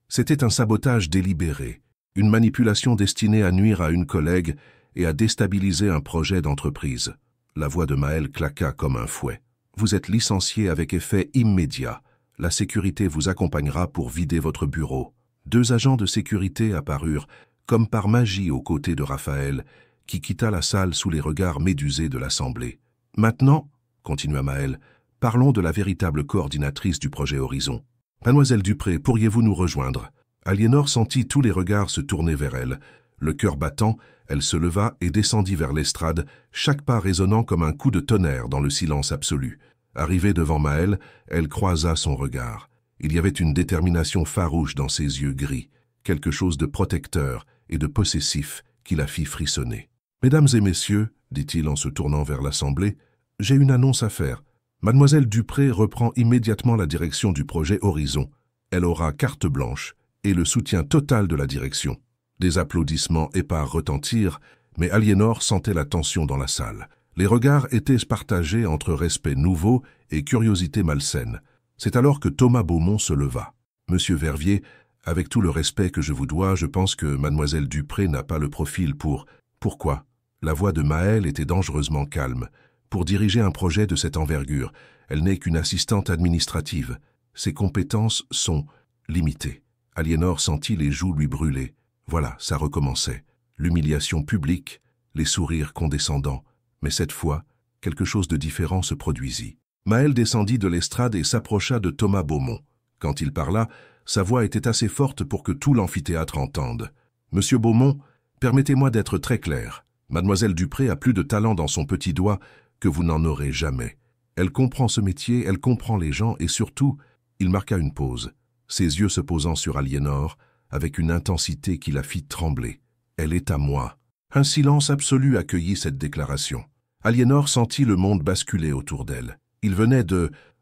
C'était un sabotage délibéré, une manipulation destinée à nuire à une collègue et à déstabiliser un projet d'entreprise. » La voix de Maël claqua comme un fouet. « Vous êtes licencié avec effet immédiat. La sécurité vous accompagnera pour vider votre bureau. » Deux agents de sécurité apparurent, comme par magie aux côtés de Raphaël, qui quitta la salle sous les regards médusés de l'Assemblée. « Maintenant, » continua Maël, « parlons de la véritable coordinatrice du projet Horizon. Mademoiselle Dupré, pourriez-vous nous rejoindre ?» Aliénor sentit tous les regards se tourner vers elle. Le cœur battant, elle se leva et descendit vers l'estrade, chaque pas résonnant comme un coup de tonnerre dans le silence absolu. Arrivée devant Maël, elle croisa son regard. Il y avait une détermination farouche dans ses yeux gris, quelque chose de protecteur et de possessif qui la fit frissonner. « Mesdames et messieurs, dit-il en se tournant vers l'Assemblée, j'ai une annonce à faire. Mademoiselle Dupré reprend immédiatement la direction du projet Horizon. Elle aura carte blanche et le soutien total de la direction. » Des applaudissements épars retentirent, mais Aliénor sentait la tension dans la salle. Les regards étaient partagés entre respect nouveau et curiosité malsaine. C'est alors que Thomas Beaumont se leva. « Monsieur Verviers, avec tout le respect que je vous dois, je pense que mademoiselle Dupré n'a pas le profil pour... » « Pourquoi ?» La voix de Maël était dangereusement calme. « Pour diriger un projet de cette envergure, elle n'est qu'une assistante administrative. Ses compétences sont limitées. » Aliénor sentit les joues lui brûler. Voilà, ça recommençait. L'humiliation publique, les sourires condescendants. Mais cette fois, quelque chose de différent se produisit. Maël descendit de l'estrade et s'approcha de Thomas Beaumont. Quand il parla, sa voix était assez forte pour que tout l'amphithéâtre entende. « Monsieur Beaumont, permettez-moi d'être très clair. Mademoiselle Dupré a plus de talent dans son petit doigt que vous n'en aurez jamais. Elle comprend ce métier, elle comprend les gens et surtout, il marqua une pause, ses yeux se posant sur Aliénor avec une intensité qui la fit trembler. « Elle est à moi. » Un silence absolu accueillit cette déclaration. Aliénor sentit le monde basculer autour d'elle. Il venait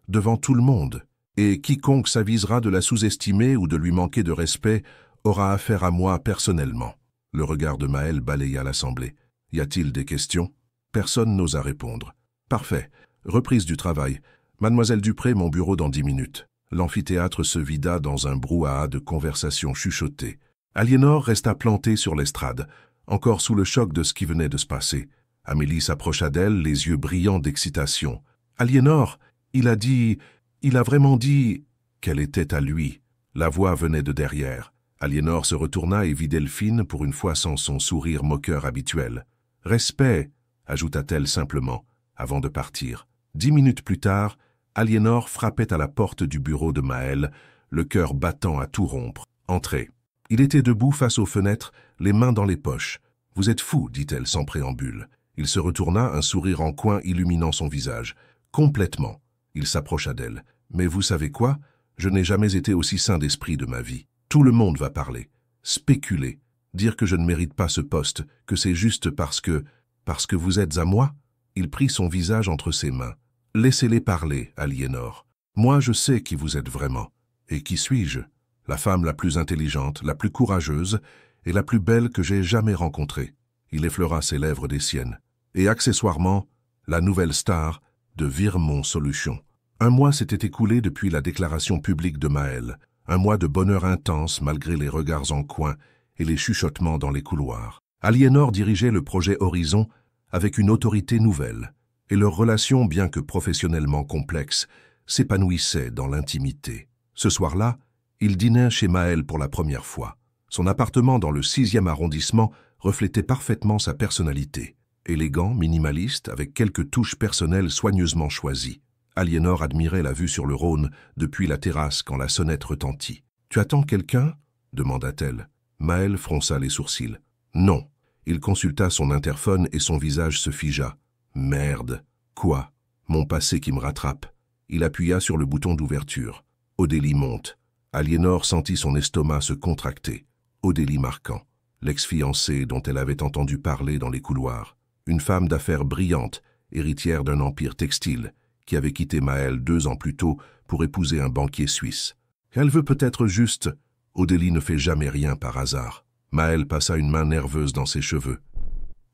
devant tout le monde, et quiconque s'avisera de la sous-estimer ou de lui manquer de respect aura affaire à moi personnellement. Le regard de Maël balaya l'Assemblée. « Y a-t-il des questions ?» Personne n'osa répondre. « Parfait. Reprise du travail. Mademoiselle Dupré, mon bureau dans 10 minutes. » L'amphithéâtre se vida dans un brouhaha de conversations chuchotées. Aliénor resta plantée sur l'estrade, encore sous le choc de ce qui venait de se passer. Amélie s'approcha d'elle, les yeux brillants d'excitation. « Aliénor, il a vraiment dit qu'elle était à lui. » La voix venait de derrière. Aliénor se retourna et vit Delphine, pour une fois sans son sourire moqueur habituel. « Respect !» ajouta-t-elle simplement, avant de partir. 10 minutes plus tard, Aliénor frappait à la porte du bureau de Maël, le cœur battant à tout rompre. « Entrez. » Il était debout face aux fenêtres, les mains dans les poches. « Vous êtes fou, dit-elle sans préambule. » Il se retourna, un sourire en coin illuminant son visage. « Complètement. » Il s'approcha d'elle. « Mais vous savez quoi? Je n'ai jamais été aussi sain d'esprit de ma vie. Tout le monde va parler. Spéculer. Dire que je ne mérite pas ce poste, que c'est juste parce que vous êtes à moi ?» Il prit son visage entre ses mains. « Laissez-les parler, Aliénor. Moi, je sais qui vous êtes vraiment. Et qui suis-je? La femme la plus intelligente, la plus courageuse et la plus belle que j'ai jamais rencontrée. » Il effleura ses lèvres des siennes. « Et accessoirement, la nouvelle star de Virmont Solutions. » Un mois s'était écoulé depuis la déclaration publique de Maël. Un mois de bonheur intense malgré les regards en coin et les chuchotements dans les couloirs. Aliénor dirigeait le projet Horizon avec une autorité nouvelle, et leur relation, bien que professionnellement complexe, s'épanouissait dans l'intimité. Ce soir-là, il dînait chez Maël pour la première fois. Son appartement dans le 6e arrondissement reflétait parfaitement sa personnalité. Élégant, minimaliste, avec quelques touches personnelles soigneusement choisies. Aliénor admirait la vue sur le Rhône depuis la terrasse quand la sonnette retentit. « Tu attends quelqu'un » demanda-t-elle. Maël fronça les sourcils. « Non. » Il consulta son interphone et son visage se figea. « Merde. Quoi? Mon passé qui me rattrape. » Il appuya sur le bouton d'ouverture. Odélie monte. Aliénor sentit son estomac se contracter. Odélie Marquand, l'ex-fiancée dont elle avait entendu parler dans les couloirs. Une femme d'affaires brillante, héritière d'un empire textile, qui avait quitté Maël 2 ans plus tôt pour épouser un banquier suisse. Elle veut peut-être juste... Odélie ne fait jamais rien par hasard. Maël passa une main nerveuse dans ses cheveux.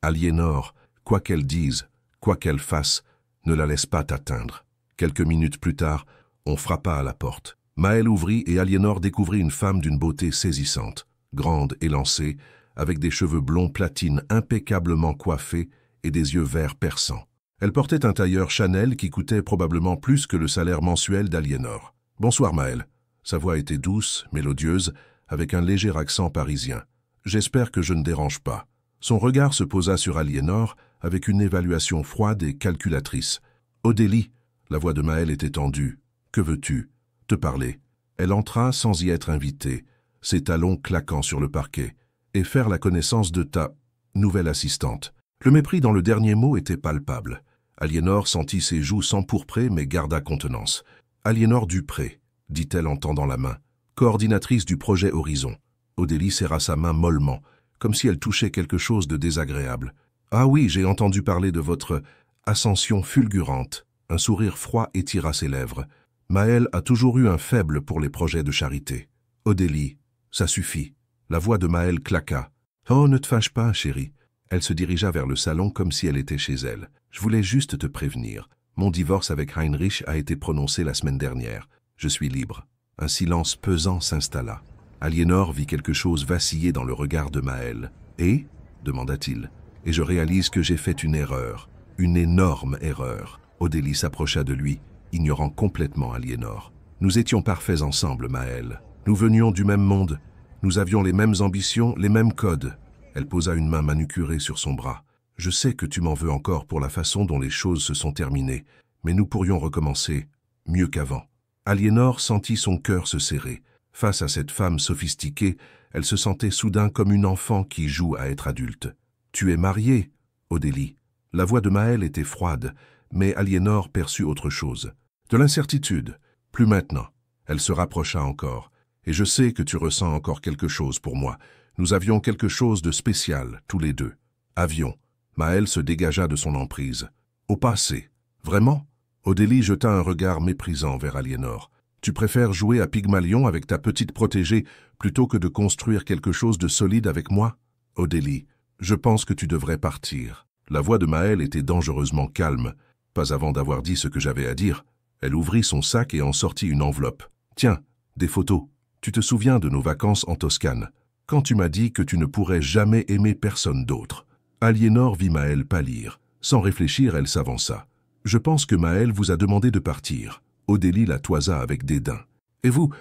Aliénor, quoi qu'elle dise, quoi qu'elle fasse, ne la laisse pas t'atteindre. Quelques minutes plus tard, on frappa à la porte. Maël ouvrit et Aliénor découvrit une femme d'une beauté saisissante, grande, élancée, avec des cheveux blonds platine impeccablement coiffés et des yeux verts perçants. Elle portait un tailleur Chanel qui coûtait probablement plus que le salaire mensuel d'Aliénor. « Bonsoir Maël ». Sa voix était douce, mélodieuse, avec un léger accent parisien. « J'espère que je ne dérange pas. » Son regard se posa sur Aliénor avec une évaluation froide et calculatrice. « Odélie !» La voix de Maël était tendue. « Que veux-tu ?»« Te parler. » Elle entra sans y être invitée, ses talons claquant sur le parquet, et faire la connaissance de ta nouvelle assistante. Le mépris dans le dernier mot était palpable. Aliénor sentit ses joues s'empourprer mais garda contenance. « Aliénor Dupré », dit-elle en tendant la main, coordinatrice du projet Horizon. Odélie serra sa main mollement, comme si elle touchait quelque chose de désagréable. « Ah oui, j'ai entendu parler de votre ascension fulgurante. » Un sourire froid étira ses lèvres. Maël a toujours eu un faible pour les projets de charité. « Odélie, ça suffit. » La voix de Maël claqua. « Oh, ne te fâche pas, chérie. » Elle se dirigea vers le salon comme si elle était chez elle. « Je voulais juste te prévenir. Mon divorce avec Heinrich a été prononcé la semaine dernière. Je suis libre. » Un silence pesant s'installa. Aliénor vit quelque chose vaciller dans le regard de Maël. « Et ?» demanda-t-il. « Et je réalise que j'ai fait une erreur. Une énorme erreur. » Odélie s'approcha de lui, ignorant complètement Aliénor. « Nous étions parfaits ensemble, Maël. Nous venions du même monde. Nous avions les mêmes ambitions, les mêmes codes. » Elle posa une main manucurée sur son bras. « Je sais que tu m'en veux encore pour la façon dont les choses se sont terminées, mais nous pourrions recommencer mieux qu'avant. » Aliénor sentit son cœur se serrer. Face à cette femme sophistiquée, elle se sentait soudain comme une enfant qui joue à être adulte. « Tu es mariée, Odélie ?» La voix de Maël était froide, mais Aliénor perçut autre chose. De l'incertitude. Plus maintenant. Elle se rapprocha encore. « Et je sais que tu ressens encore quelque chose pour moi. Nous avions quelque chose de spécial, tous les deux. » Avions. Maël se dégagea de son emprise. « Au passé. Vraiment ?» Odélie jeta un regard méprisant vers Aliénor. « Tu préfères jouer à Pygmalion avec ta petite protégée plutôt que de construire quelque chose de solide avec moi ?»« Odélie, je pense que tu devrais partir. » La voix de Maël était dangereusement calme. Pas avant d'avoir dit ce que j'avais à dire. Elle ouvrit son sac et en sortit une enveloppe. « Tiens, des photos. Tu te souviens de nos vacances en Toscane, quand tu m'as dit que tu ne pourrais jamais aimer personne d'autre. » Aliénor vit Maël pâlir. Sans réfléchir, elle s'avança. « Je pense que Maël vous a demandé de partir. » Odélie la toisa avec dédain. « Et vous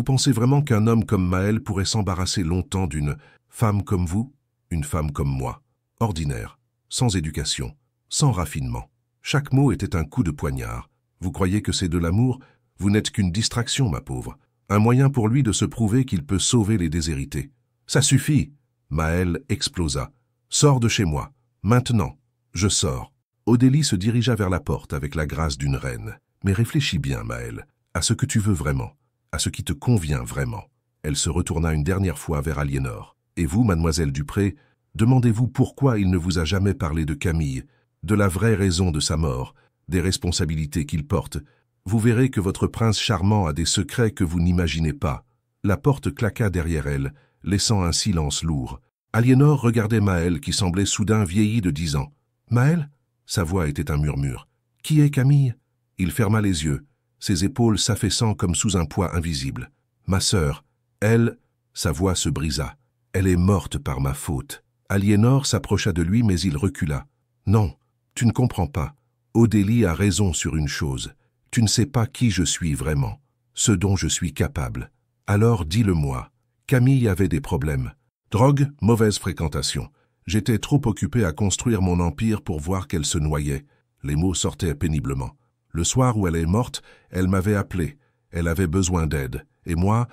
pensez vraiment qu'un homme comme Maël pourrait s'embarrasser longtemps d'une femme comme vous? Une femme comme moi, ordinaire, sans éducation, sans raffinement. Chaque mot était un coup de poignard. Vous croyez que c'est de l'amour? Vous n'êtes qu'une distraction, ma pauvre. Un moyen pour lui de se prouver qu'il peut sauver les déshérités. Ça suffit !» Maël explosa. « Sors de chez moi. Maintenant. Je sors. » Odélie se dirigea vers la porte avec la grâce d'une reine. « Mais réfléchis bien, Maël, à ce que tu veux vraiment, à ce qui te convient vraiment. » Elle se retourna une dernière fois vers Aliénor. « Et vous, mademoiselle Dupré, demandez-vous pourquoi il ne vous a jamais parlé de Camille, de la vraie raison de sa mort, des responsabilités qu'il porte. Vous verrez que votre prince charmant a des secrets que vous n'imaginez pas. » La porte claqua derrière elle, laissant un silence lourd. Aliénor regardait Maël qui semblait soudain vieilli de 10 ans. « Maël ?» Sa voix était un murmure. « Qui est Camille ?» Il ferma les yeux, ses épaules s'affaissant comme sous un poids invisible. « Ma sœur, elle... » Sa voix se brisa. « Elle est morte par ma faute. » Aliénor s'approcha de lui, mais il recula. « Non, tu ne comprends pas. Odélie a raison sur une chose. Tu ne sais pas qui je suis vraiment, ce dont je suis capable. Alors dis-le-moi. Camille avait des problèmes. Drogue, mauvaise fréquentation. J'étais trop occupé à construire mon empire pour voir qu'elle se noyait. » Les mots sortaient péniblement. « Le soir où elle est morte, elle m'avait appelé. Elle avait besoin d'aide. Et moi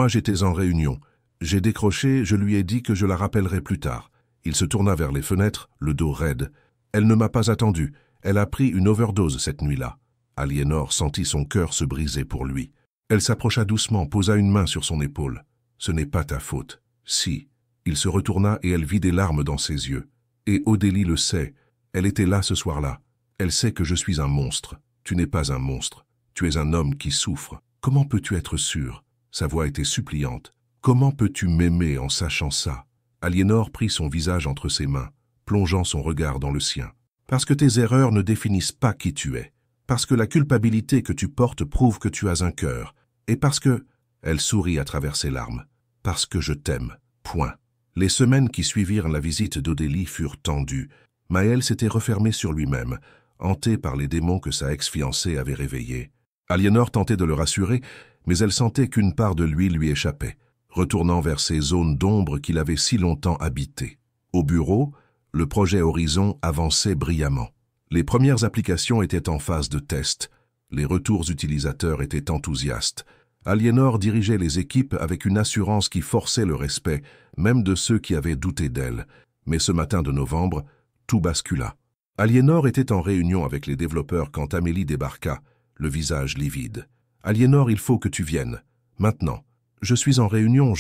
j'étais en réunion. J'ai décroché, je lui ai dit que je la rappellerais plus tard. » Il se tourna vers les fenêtres, le dos raide. « Elle ne m'a pas attendu. Elle a pris une overdose cette nuit-là. » Aliénor sentit son cœur se briser pour lui. Elle s'approcha doucement, posa une main sur son épaule. « Ce n'est pas ta faute. Si. Il se retourna et elle vit des larmes dans ses yeux. Et Odélie le sait. Elle était là ce soir-là. Elle sait que je suis un monstre. Tu n'es pas un monstre. Tu es un homme qui souffre. Comment peux-tu être sûr? Sa voix était suppliante. Comment peux-tu m'aimer en sachant ça? Aliénor prit son visage entre ses mains, plongeant son regard dans le sien. Parce que tes erreurs ne définissent pas qui tu es. Parce que la culpabilité que tu portes prouve que tu as un cœur. Et parce que... Elle sourit à travers ses larmes. Parce que je t'aime. Point. Les semaines qui suivirent la visite d'Odélie furent tendues. Maël s'était refermé sur lui-même, hanté par les démons que sa ex-fiancée avait réveillés. Aliénor tentait de le rassurer, mais elle sentait qu'une part de lui échappait, retournant vers ces zones d'ombre qu'il avait si longtemps habitées. Au bureau, le projet Horizon avançait brillamment. Les premières applications étaient en phase de test. Les retours utilisateurs étaient enthousiastes. Aliénor dirigeait les équipes avec une assurance qui forçait le respect, même de ceux qui avaient douté d'elle. Mais ce matin de novembre, tout bascula. Aliénor était en réunion avec les développeurs quand Amélie débarqua, le visage livide. « Aliénor, il faut que tu viennes. Maintenant. Je suis en réunion,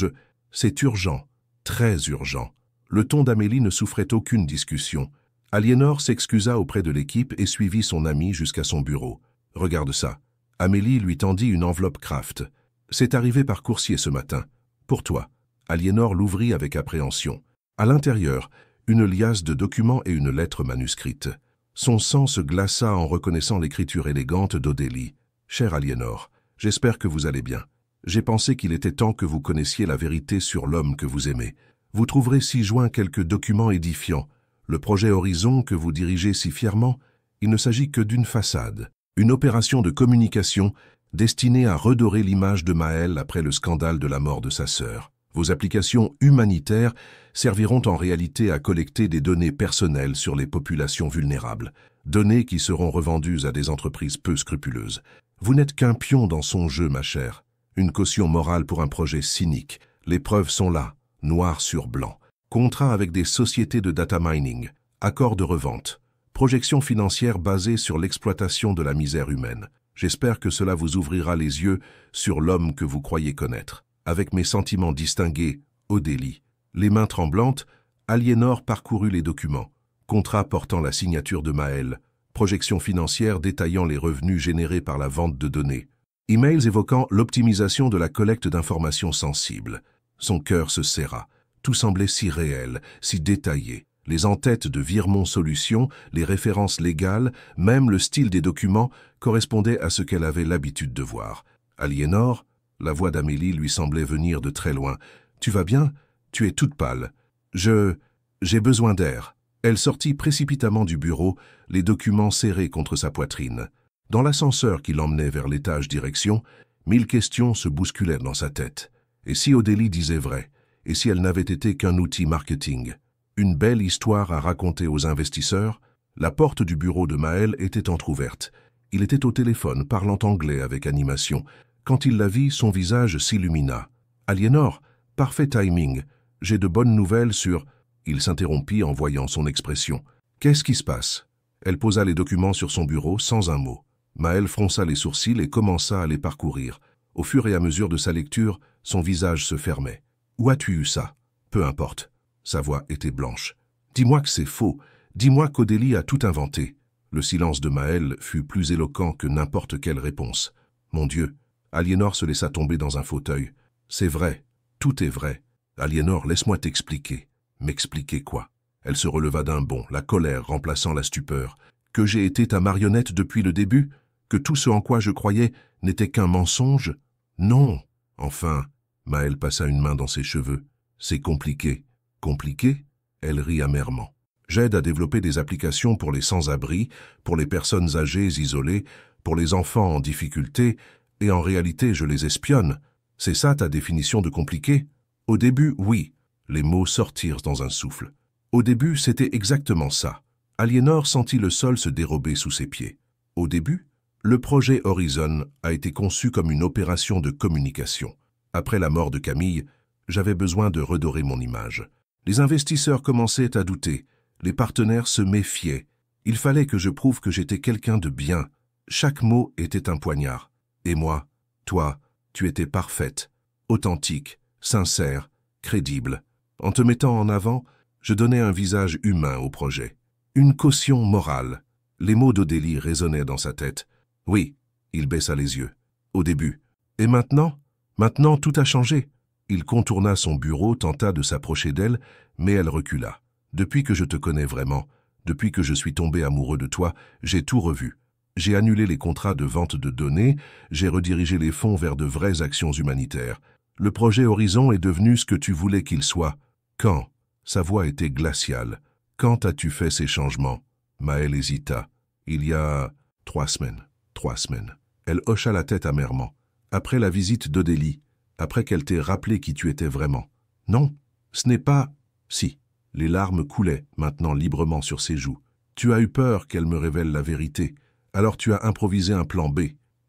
C'est urgent. Très urgent. » Le ton d'Amélie ne souffrait aucune discussion. Aliénor s'excusa auprès de l'équipe et suivit son amie jusqu'à son bureau. « Regarde ça. » Amélie lui tendit une enveloppe Kraft. « C'est arrivé par coursier ce matin. Pour toi. » Aliénor l'ouvrit avec appréhension. À l'intérieur, une liasse de documents et une lettre manuscrite. Son sang se glaça en reconnaissant l'écriture élégante d'Odélie. « Chère Aliénor, j'espère que vous allez bien. J'ai pensé qu'il était temps que vous connaissiez la vérité sur l'homme que vous aimez. Vous trouverez ci-joint quelques documents édifiants. Le projet Horizon que vous dirigez si fièrement, il ne s'agit que d'une façade. Une opération de communication destinée à redorer l'image de Maël après le scandale de la mort de sa sœur. Vos applications humanitaires serviront en réalité à collecter des données personnelles sur les populations vulnérables, données qui seront revendues à des entreprises peu scrupuleuses. Vous n'êtes qu'un pion dans son jeu, ma chère. Une caution morale pour un projet cynique. Les preuves sont là, noir sur blanc. Contrat avec des sociétés de data mining, accord de revente. Projection financière basée sur l'exploitation de la misère humaine. J'espère que cela vous ouvrira les yeux sur l'homme que vous croyez connaître. Avec mes sentiments distingués, Odélie. Les mains tremblantes, Aliénor parcourut les documents. Contrat portant la signature de Maël. Projection financière détaillant les revenus générés par la vente de données. Emails évoquant l'optimisation de la collecte d'informations sensibles. Son cœur se serra. Tout semblait si réel, si détaillé. Les en-têtes de Viremont Solutions, les références légales, même le style des documents correspondaient à ce qu'elle avait l'habitude de voir. Aliénor, la voix d'Amélie lui semblait venir de très loin. « Tu vas bien? Tu es toute pâle. J'ai besoin d'air. » Elle sortit précipitamment du bureau, les documents serrés contre sa poitrine. Dans l'ascenseur qui l'emmenait vers l'étage direction, 1000 questions se bousculaient dans sa tête. Et si Odélie disait vrai? Et si elle n'avait été qu'un outil marketing? Une belle histoire à raconter aux investisseurs? La porte du bureau de Maël était entr'ouverte. Il était au téléphone, parlant anglais avec animation. Quand il la vit, son visage s'illumina. « Aliénor, parfait timing. J'ai de bonnes nouvelles sur... » Il s'interrompit en voyant son expression. « Qu'est-ce qui se passe ?» Elle posa les documents sur son bureau sans un mot. Maël fronça les sourcils et commença à les parcourir. Au fur et à mesure de sa lecture, son visage se fermait. « Où as-tu eu ça ?»« Peu importe. » Sa voix était blanche. « Dis-moi que c'est faux. Dis-moi qu'Odélie a tout inventé. » Le silence de Maël fut plus éloquent que n'importe quelle réponse. « Mon Dieu !» Aliénor se laissa tomber dans un fauteuil. « C'est vrai. Tout est vrai. Aliénor, laisse-moi t'expliquer. » « M'expliquer quoi ?» Elle se releva d'un bond, la colère remplaçant la stupeur. « Que j'ai été ta marionnette depuis le début? Que tout ce en quoi je croyais n'était qu'un mensonge? Non. Enfin, Maël passa une main dans ses cheveux. C'est compliqué. Compliqué? Elle rit amèrement. J'aide à développer des applications pour les sans-abri, pour les personnes âgées isolées, pour les enfants en difficulté, et en réalité je les espionne. C'est ça ta définition de compliqué? Au début, oui. Les mots sortirent dans un souffle. Au début, c'était exactement ça. Aliénor sentit le sol se dérober sous ses pieds. Au début, le projet Horizon a été conçu comme une opération de communication. Après la mort de Camille, j'avais besoin de redorer mon image. Les investisseurs commençaient à douter. Les partenaires se méfiaient. Il fallait que je prouve que j'étais quelqu'un de bien. Chaque mot était un poignard. Et moi, toi, tu étais parfaite, authentique, sincère, crédible. En te mettant en avant, je donnais un visage humain au projet. Une caution morale. Les mots d'Odélie résonnaient dans sa tête. Oui, il baissa les yeux. Au début. Et maintenant? Maintenant, tout a changé. Il contourna son bureau, tenta de s'approcher d'elle, mais elle recula. Depuis que je te connais vraiment, depuis que je suis tombé amoureux de toi, j'ai tout revu. J'ai annulé les contrats de vente de données, j'ai redirigé les fonds vers de vraies actions humanitaires. Le projet Horizon est devenu ce que tu voulais qu'il soit. Quand? Sa voix était glaciale. Quand as-tu fait ces changements? Maëlle hésita. Il y a 3 semaines. 3 semaines. Elle hocha la tête amèrement. Après la visite d'Odélie, après qu'elle t'ait rappelé qui tu étais vraiment. Non, ce n'est pas... Si. Les larmes coulaient, maintenant librement sur ses joues. Tu as eu peur qu'elle me révèle la vérité. Alors tu as improvisé un plan B.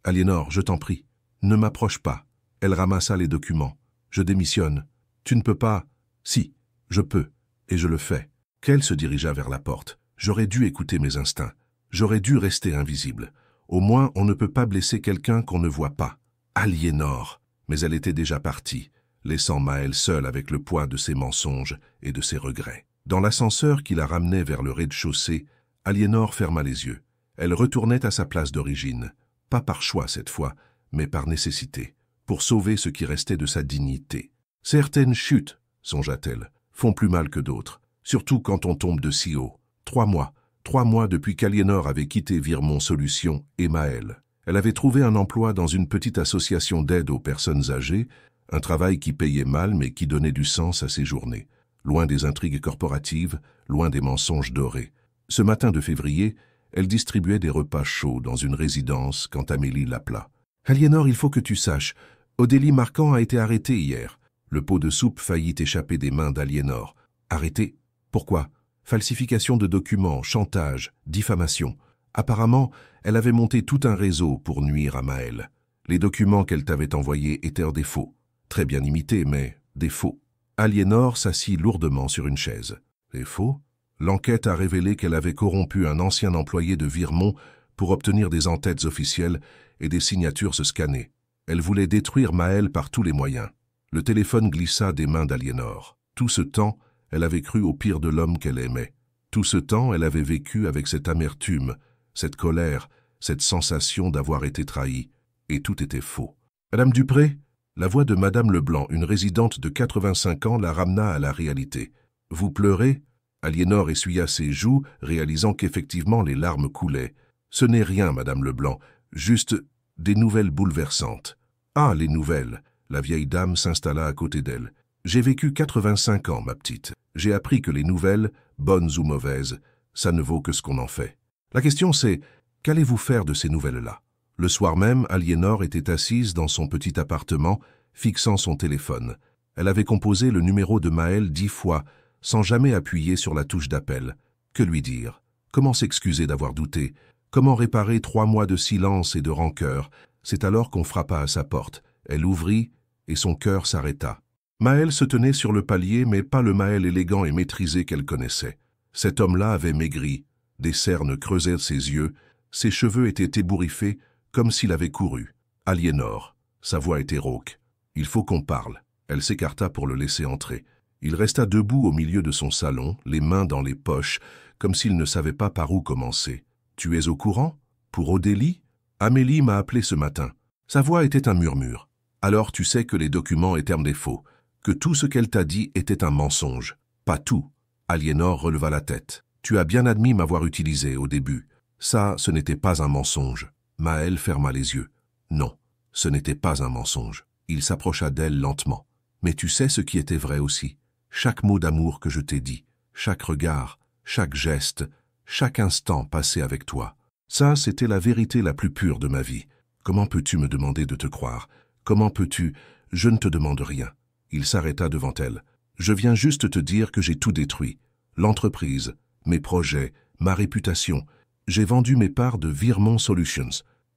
Aliénor, je t'en prie, ne m'approche pas. Elle ramassa les documents. Je démissionne. Tu ne peux pas... Si, je peux, et je le fais. Qu'elle se dirigea vers la porte. J'aurais dû écouter mes instincts. J'aurais dû rester invisible. Au moins, on ne peut pas blesser quelqu'un qu'on ne voit pas. Aliénor. Mais elle était déjà partie, laissant Maëlle seule avec le poids de ses mensonges et de ses regrets. Dans l'ascenseur qui la ramenait vers le rez-de-chaussée, Aliénor ferma les yeux. Elle retournait à sa place d'origine, pas par choix cette fois, mais par nécessité, pour sauver ce qui restait de sa dignité. Certaines chutes, songea-t-elle, font plus mal que d'autres, surtout quand on tombe de si haut. 3 mois depuis qu'Aliénor avait quitté Virmont Solutions et Maëlle. Elle avait trouvé un emploi dans une petite association d'aide aux personnes âgées, un travail qui payait mal mais qui donnait du sens à ses journées, loin des intrigues corporatives, loin des mensonges dorés. Ce matin de février, elle distribuait des repas chauds dans une résidence quand Amélie l'appela. « Aliénor, il faut que tu saches, Odélie Marquand a été arrêtée hier. » Le pot de soupe faillit échapper des mains d'Aliénor. « Arrêtée? Pourquoi? Falsification de documents, chantage, diffamation. Apparemment, elle avait monté tout un réseau pour nuire à Maëlle. Les documents qu'elle t'avait envoyés étaient des faux. Très bien imités, mais des faux. » Aliénor s'assit lourdement sur une chaise. « Des faux? » L'enquête a révélé qu'elle avait corrompu un ancien employé de Virmont pour obtenir des en-têtes officielles et des signatures se scanner. Elle voulait détruire Maëlle par tous les moyens. Le téléphone glissa des mains d'Aliénor. Tout ce temps, elle avait cru au pire de l'homme qu'elle aimait. Tout ce temps, elle avait vécu avec cette amertume, cette colère, cette sensation d'avoir été trahie. Et tout était faux. « Madame Dupré ?» La voix de Madame Leblanc, une résidente de 85 ans, la ramena à la réalité. « Vous pleurez ?» Aliénor essuya ses joues, réalisant qu'effectivement les larmes coulaient. « Ce n'est rien, Madame Leblanc, juste des nouvelles bouleversantes. »« Ah, les nouvelles !» La vieille dame s'installa à côté d'elle. « J'ai vécu 85 ans, ma petite. J'ai appris que les nouvelles, bonnes ou mauvaises, ça ne vaut que ce qu'on en fait. La question c'est, qu'allez-vous faire de ces nouvelles-là » Le soir même, Aliénor était assise dans son petit appartement, fixant son téléphone. Elle avait composé le numéro de Maëlle 10 fois, sans jamais appuyer sur la touche d'appel. Que lui dire? Comment s'excuser d'avoir douté? Comment réparer 3 mois de silence et de rancœur? C'est alors qu'on frappa à sa porte. Elle ouvrit, et son cœur s'arrêta. Maëlle se tenait sur le palier, mais pas le Maëlle élégant et maîtrisé qu'elle connaissait. Cet homme-là avait maigri, des cernes creusaient ses yeux, ses cheveux étaient ébouriffés, comme s'il avait couru. Aliénor, sa voix était rauque. « Il faut qu'on parle. » Elle s'écarta pour le laisser entrer. Il resta debout au milieu de son salon, les mains dans les poches, comme s'il ne savait pas par où commencer. « Tu es au courant? Pour Odélie? Amélie m'a appelé ce matin. » Sa voix était un murmure. « Alors tu sais que les documents étaient des faux, que tout ce qu'elle t'a dit était un mensonge. » Pas tout. Aliénor releva la tête. « Tu as bien admis m'avoir utilisé au début. Ça, ce n'était pas un mensonge. » Maëlle ferma les yeux. « Non, ce n'était pas un mensonge. » Il s'approcha d'elle lentement. « Mais tu sais ce qui était vrai aussi. Chaque mot d'amour que je t'ai dit, chaque regard, chaque geste, chaque instant passé avec toi. Ça, c'était la vérité la plus pure de ma vie. Comment peux-tu me demander de te croire? Comment peux-tu? Je ne te demande rien. » Il s'arrêta devant elle. « Je viens juste te dire que j'ai tout détruit. L'entreprise, mes projets, ma réputation. J'ai vendu mes parts de Virmont Solutions. »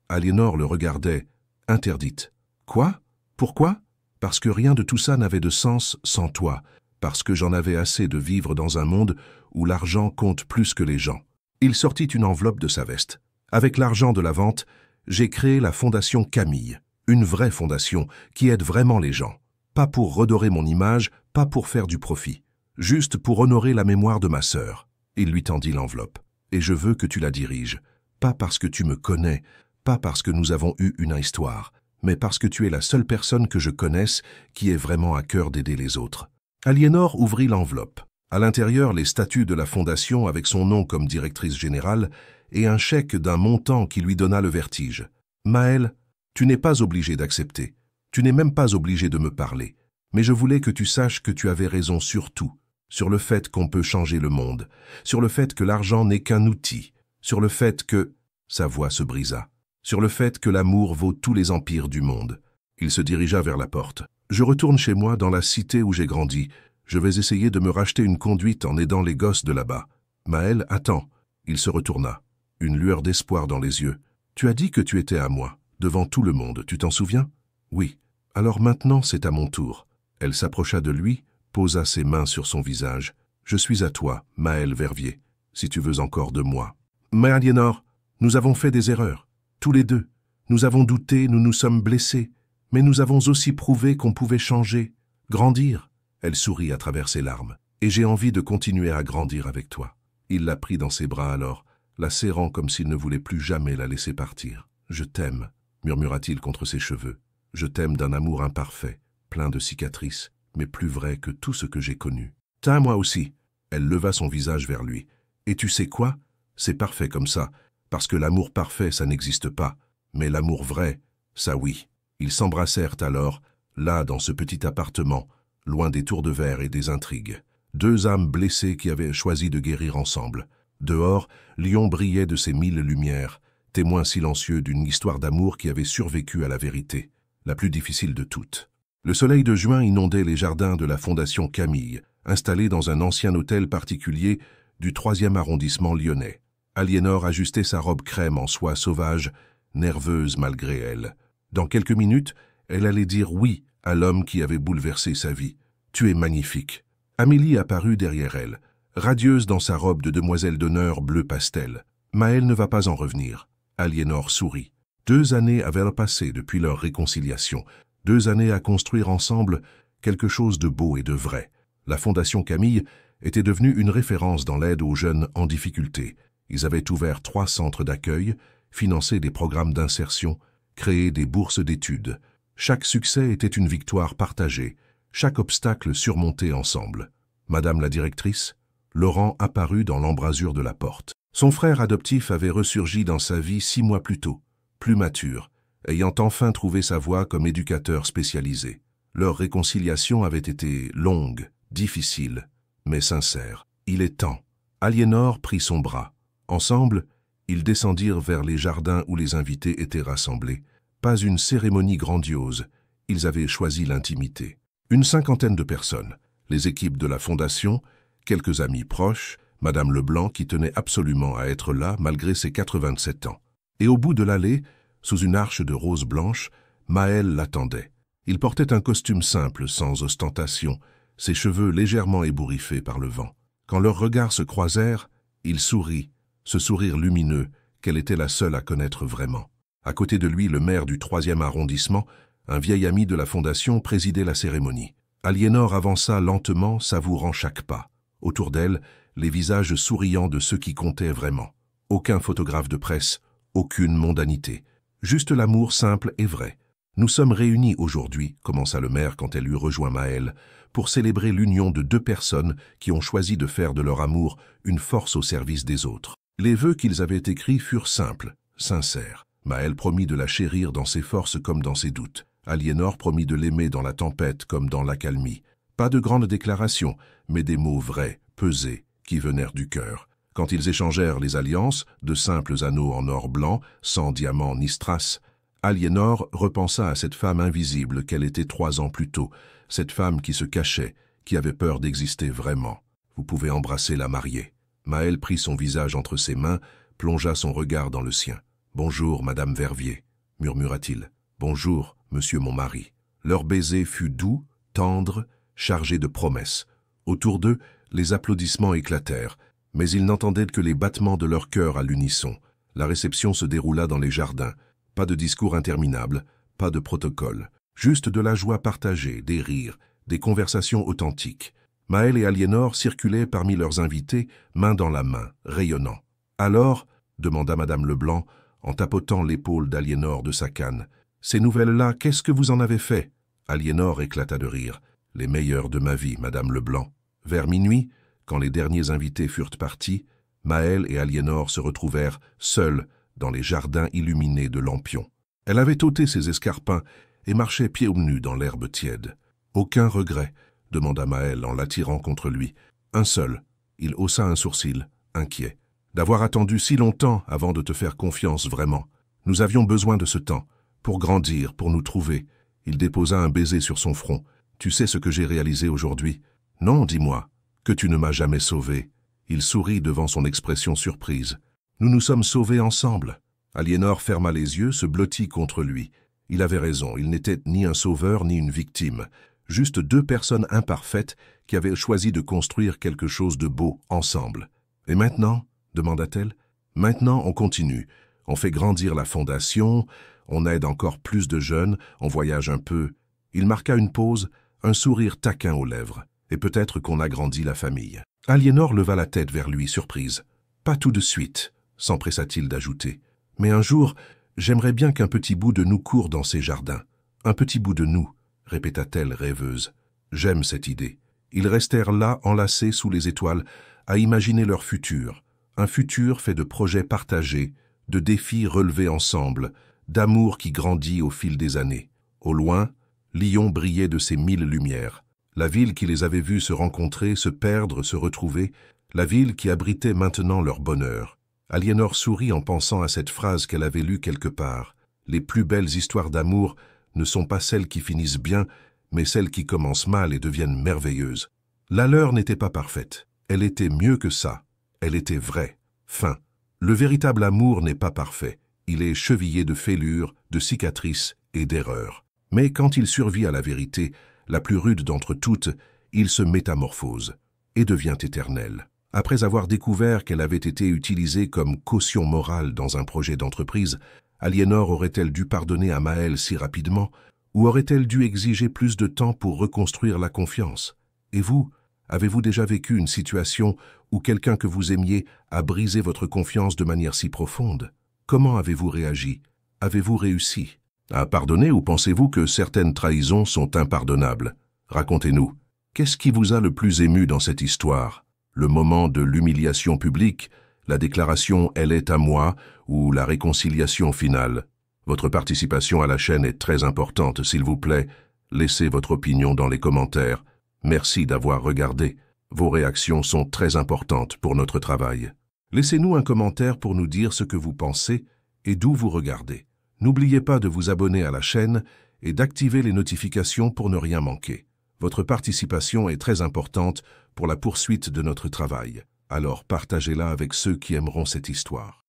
Aliénor le regardait, interdite. « Quoi? Pourquoi? Parce que rien de tout ça n'avait de sens sans toi. Parce que j'en avais assez de vivre dans un monde où l'argent compte plus que les gens. » Il sortit une enveloppe de sa veste. « Avec l'argent de la vente, j'ai créé la Fondation Camille. Une vraie fondation qui aide vraiment les gens. Pas pour redorer mon image, pas pour faire du profit, juste pour honorer la mémoire de ma sœur. » Il lui tendit l'enveloppe. « Et je veux que tu la diriges, pas parce que tu me connais, pas parce que nous avons eu une histoire, mais parce que tu es la seule personne que je connaisse qui ait vraiment à cœur d'aider les autres. » Aliénor ouvrit l'enveloppe. À l'intérieur, les statuts de la fondation avec son nom comme directrice générale et un chèque d'un montant qui lui donna le vertige. « Maëlle, tu n'es pas obligé d'accepter. Tu n'es même pas obligé de me parler. Mais je voulais que tu saches que tu avais raison sur tout, sur le fait qu'on peut changer le monde, sur le fait que l'argent n'est qu'un outil, sur le fait que... » Sa voix se brisa. « Sur le fait que l'amour vaut tous les empires du monde. » Il se dirigea vers la porte. « Je retourne chez moi dans la cité où j'ai grandi. Je vais essayer de me racheter une conduite en aidant les gosses de là-bas. Maëlle, attends. » Il se retourna, une lueur d'espoir dans les yeux. « Tu as dit que tu étais à moi, devant tout le monde, tu t'en souviens? » « Oui. Alors maintenant, c'est à mon tour. » Elle s'approcha de lui, posa ses mains sur son visage. « Je suis à toi, Maëlle Verviers, si tu veux encore de moi. »« Mais Aliénor, nous avons fait des erreurs, tous les deux. Nous avons douté, nous nous sommes blessés, mais nous avons aussi prouvé qu'on pouvait changer, grandir. » Elle sourit à travers ses larmes. « Et j'ai envie de continuer à grandir avec toi. » Il la prit dans ses bras alors, la serrant comme s'il ne voulait plus jamais la laisser partir. « Je t'aime, » murmura-t-il contre ses cheveux. « Je t'aime d'un amour imparfait, plein de cicatrices, mais plus vrai que tout ce que j'ai connu. »« Tiens, moi aussi. » Elle leva son visage vers lui. « Et tu sais quoi? C'est parfait comme ça, parce que l'amour parfait, ça n'existe pas. Mais l'amour vrai, ça oui. » Ils s'embrassèrent alors, là, dans ce petit appartement, loin des tours de verre et des intrigues. Deux âmes blessées qui avaient choisi de guérir ensemble. Dehors, Lyon brillait de ses 1000 lumières, témoin silencieux d'une histoire d'amour qui avait survécu à la vérité, la plus difficile de toutes. Le soleil de juin inondait les jardins de la Fondation Camille, installée dans un ancien hôtel particulier du 3e arrondissement lyonnais. Aliénor ajustait sa robe crème en soie sauvage, nerveuse malgré elle. Dans quelques minutes, elle allait dire oui à l'homme qui avait bouleversé sa vie. « Tu es magnifique. » Amélie apparut derrière elle, radieuse dans sa robe de demoiselle d'honneur bleu pastel. « Maëlle ne va pas en revenir. » Aliénor sourit. 2 années avaient passé depuis leur réconciliation. 2 années à construire ensemble quelque chose de beau et de vrai. La Fondation Camille était devenue une référence dans l'aide aux jeunes en difficulté. Ils avaient ouvert 3 centres d'accueil, financé des programmes d'insertion, créé des bourses d'études. Chaque succès était une victoire partagée, chaque obstacle surmonté ensemble. Madame la directrice, Laurent apparut dans l'embrasure de la porte. Son frère adoptif avait ressurgi dans sa vie 6 mois plus tôt, plus mature, ayant enfin trouvé sa voie comme éducateur spécialisé. Leur réconciliation avait été longue, difficile, mais sincère. « Il est temps. » Aliénor prit son bras. Ensemble, ils descendirent vers les jardins où les invités étaient rassemblés. Pas une cérémonie grandiose, ils avaient choisi l'intimité. Une 50aine de personnes, les équipes de la Fondation, quelques amis proches, Madame Leblanc qui tenait absolument à être là malgré ses 87 ans. Et au bout de l'allée, sous une arche de roses blanches, Maëlle l'attendait. Il portait un costume simple, sans ostentation, ses cheveux légèrement ébouriffés par le vent. Quand leurs regards se croisèrent, il sourit, ce sourire lumineux qu'elle était la seule à connaître vraiment. À côté de lui, le maire du 3e arrondissement, un vieil ami de la Fondation, présidait la cérémonie. Aliénor avança lentement, savourant chaque pas. Autour d'elle, les visages souriants de ceux qui comptaient vraiment. Aucun photographe de presse, aucune mondanité. Juste l'amour simple et vrai. « Nous sommes réunis aujourd'hui, » commença le maire quand elle eut rejoint Maëlle, pour célébrer l'union de 2 personnes qui ont choisi de faire de leur amour une force au service des autres. Les vœux qu'ils avaient écrits furent simples, sincères. Maëlle promit de la chérir dans ses forces comme dans ses doutes. Aliénor promit de l'aimer dans la tempête comme dans l'accalmie. Pas de grandes déclarations, mais des mots vrais, pesés, qui venèrent du cœur. Quand ils échangèrent les alliances, de simples anneaux en or blanc, sans diamants ni strass, Aliénor repensa à cette femme invisible qu'elle était 3 ans plus tôt, cette femme qui se cachait, qui avait peur d'exister vraiment. « Vous pouvez embrasser la mariée. » Maëlle prit son visage entre ses mains, plongea son regard dans le sien. « Bonjour, Madame Verviers, » murmura-t-il. « Bonjour, Monsieur mon mari. » Leur baiser fut doux, tendre, chargé de promesses. Autour d'eux, les applaudissements éclatèrent, mais ils n'entendaient que les battements de leur cœur à l'unisson. La réception se déroula dans les jardins. Pas de discours interminable, pas de protocole. Juste de la joie partagée, des rires, des conversations authentiques. Maël et Aliénor circulaient parmi leurs invités, main dans la main, rayonnant. « Alors » demanda Madame Leblanc, en tapotant l'épaule d'Aliénor de sa canne. « Ces nouvelles-là, qu'est-ce que vous en avez fait ?» Aliénor éclata de rire. « Les meilleures de ma vie, Madame Leblanc. » Vers minuit, quand les derniers invités furent partis, Maël et Aliénor se retrouvèrent seuls dans les jardins illuminés de lampions. Elle avait ôté ses escarpins et marchait pieds nus dans l'herbe tiède. « Aucun regret ?» demanda Maël en l'attirant contre lui. « Un seul. » Il haussa un sourcil, inquiet. « D'avoir attendu si longtemps avant de te faire confiance vraiment. Nous avions besoin de ce temps, pour grandir, pour nous trouver. » Il déposa un baiser sur son front. « Tu sais ce que j'ai réalisé aujourd'hui ?»« Non, dis-moi. Que tu ne m'as jamais sauvé. » Il sourit devant son expression surprise. « Nous nous sommes sauvés ensemble. » Aliénor ferma les yeux, se blottit contre lui. Il avait raison, il n'était ni un sauveur ni une victime. Juste deux personnes imparfaites qui avaient choisi de construire quelque chose de beau ensemble. « Et maintenant ?» demanda-t-elle. « Maintenant, on continue. On fait grandir la fondation, on aide encore plus de jeunes, on voyage un peu. » Il marqua une pause, un sourire taquin aux lèvres. « Et peut-être qu'on agrandit la famille. » Aliénor leva la tête vers lui, surprise. « Pas tout de suite, » s'empressa-t-il d'ajouter. « Mais un jour, j'aimerais bien qu'un petit bout de nous court dans ces jardins. Un petit bout de nous, » répéta-t-elle rêveuse. « J'aime cette idée. » Ils restèrent là, enlacés sous les étoiles, à imaginer leur futur. Un futur fait de projets partagés, de défis relevés ensemble, d'amour qui grandit au fil des années. Au loin, Lyon brillait de ses 1000 lumières. La ville qui les avait vus se rencontrer, se perdre, se retrouver, la ville qui abritait maintenant leur bonheur. Aliénor sourit en pensant à cette phrase qu'elle avait lue quelque part. Les plus belles histoires d'amour ne sont pas celles qui finissent bien, mais celles qui commencent mal et deviennent merveilleuses. La leur n'était pas parfaite. Elle était mieux que ça. Elle était vraie. Fin. Le véritable amour n'est pas parfait. Il est chevillé de fêlures, de cicatrices et d'erreurs. Mais quand il survit à la vérité, la plus rude d'entre toutes, il se métamorphose et devient éternel. Après avoir découvert qu'elle avait été utilisée comme caution morale dans un projet d'entreprise, Aliénor aurait-elle dû pardonner à Maël si rapidement, ou aurait-elle dû exiger plus de temps pour reconstruire la confiance? Et vous, avez-vous déjà vécu une situation où quelqu'un que vous aimiez a brisé votre confiance de manière si profonde? Comment avez-vous réagi? Avez-vous réussi à pardonner ou pensez-vous que certaines trahisons sont impardonnables? Racontez-nous. Qu'est-ce qui vous a le plus ému dans cette histoire? Le moment de l'humiliation publique, la déclaration « Elle est à moi » ou la réconciliation finale? Votre participation à la chaîne est très importante, s'il vous plaît. Laissez votre opinion dans les commentaires. Merci d'avoir regardé. Vos réactions sont très importantes pour notre travail. Laissez-nous un commentaire pour nous dire ce que vous pensez et d'où vous regardez. N'oubliez pas de vous abonner à la chaîne et d'activer les notifications pour ne rien manquer. Votre participation est très importante pour la poursuite de notre travail. Alors partagez-la avec ceux qui aimeront cette histoire.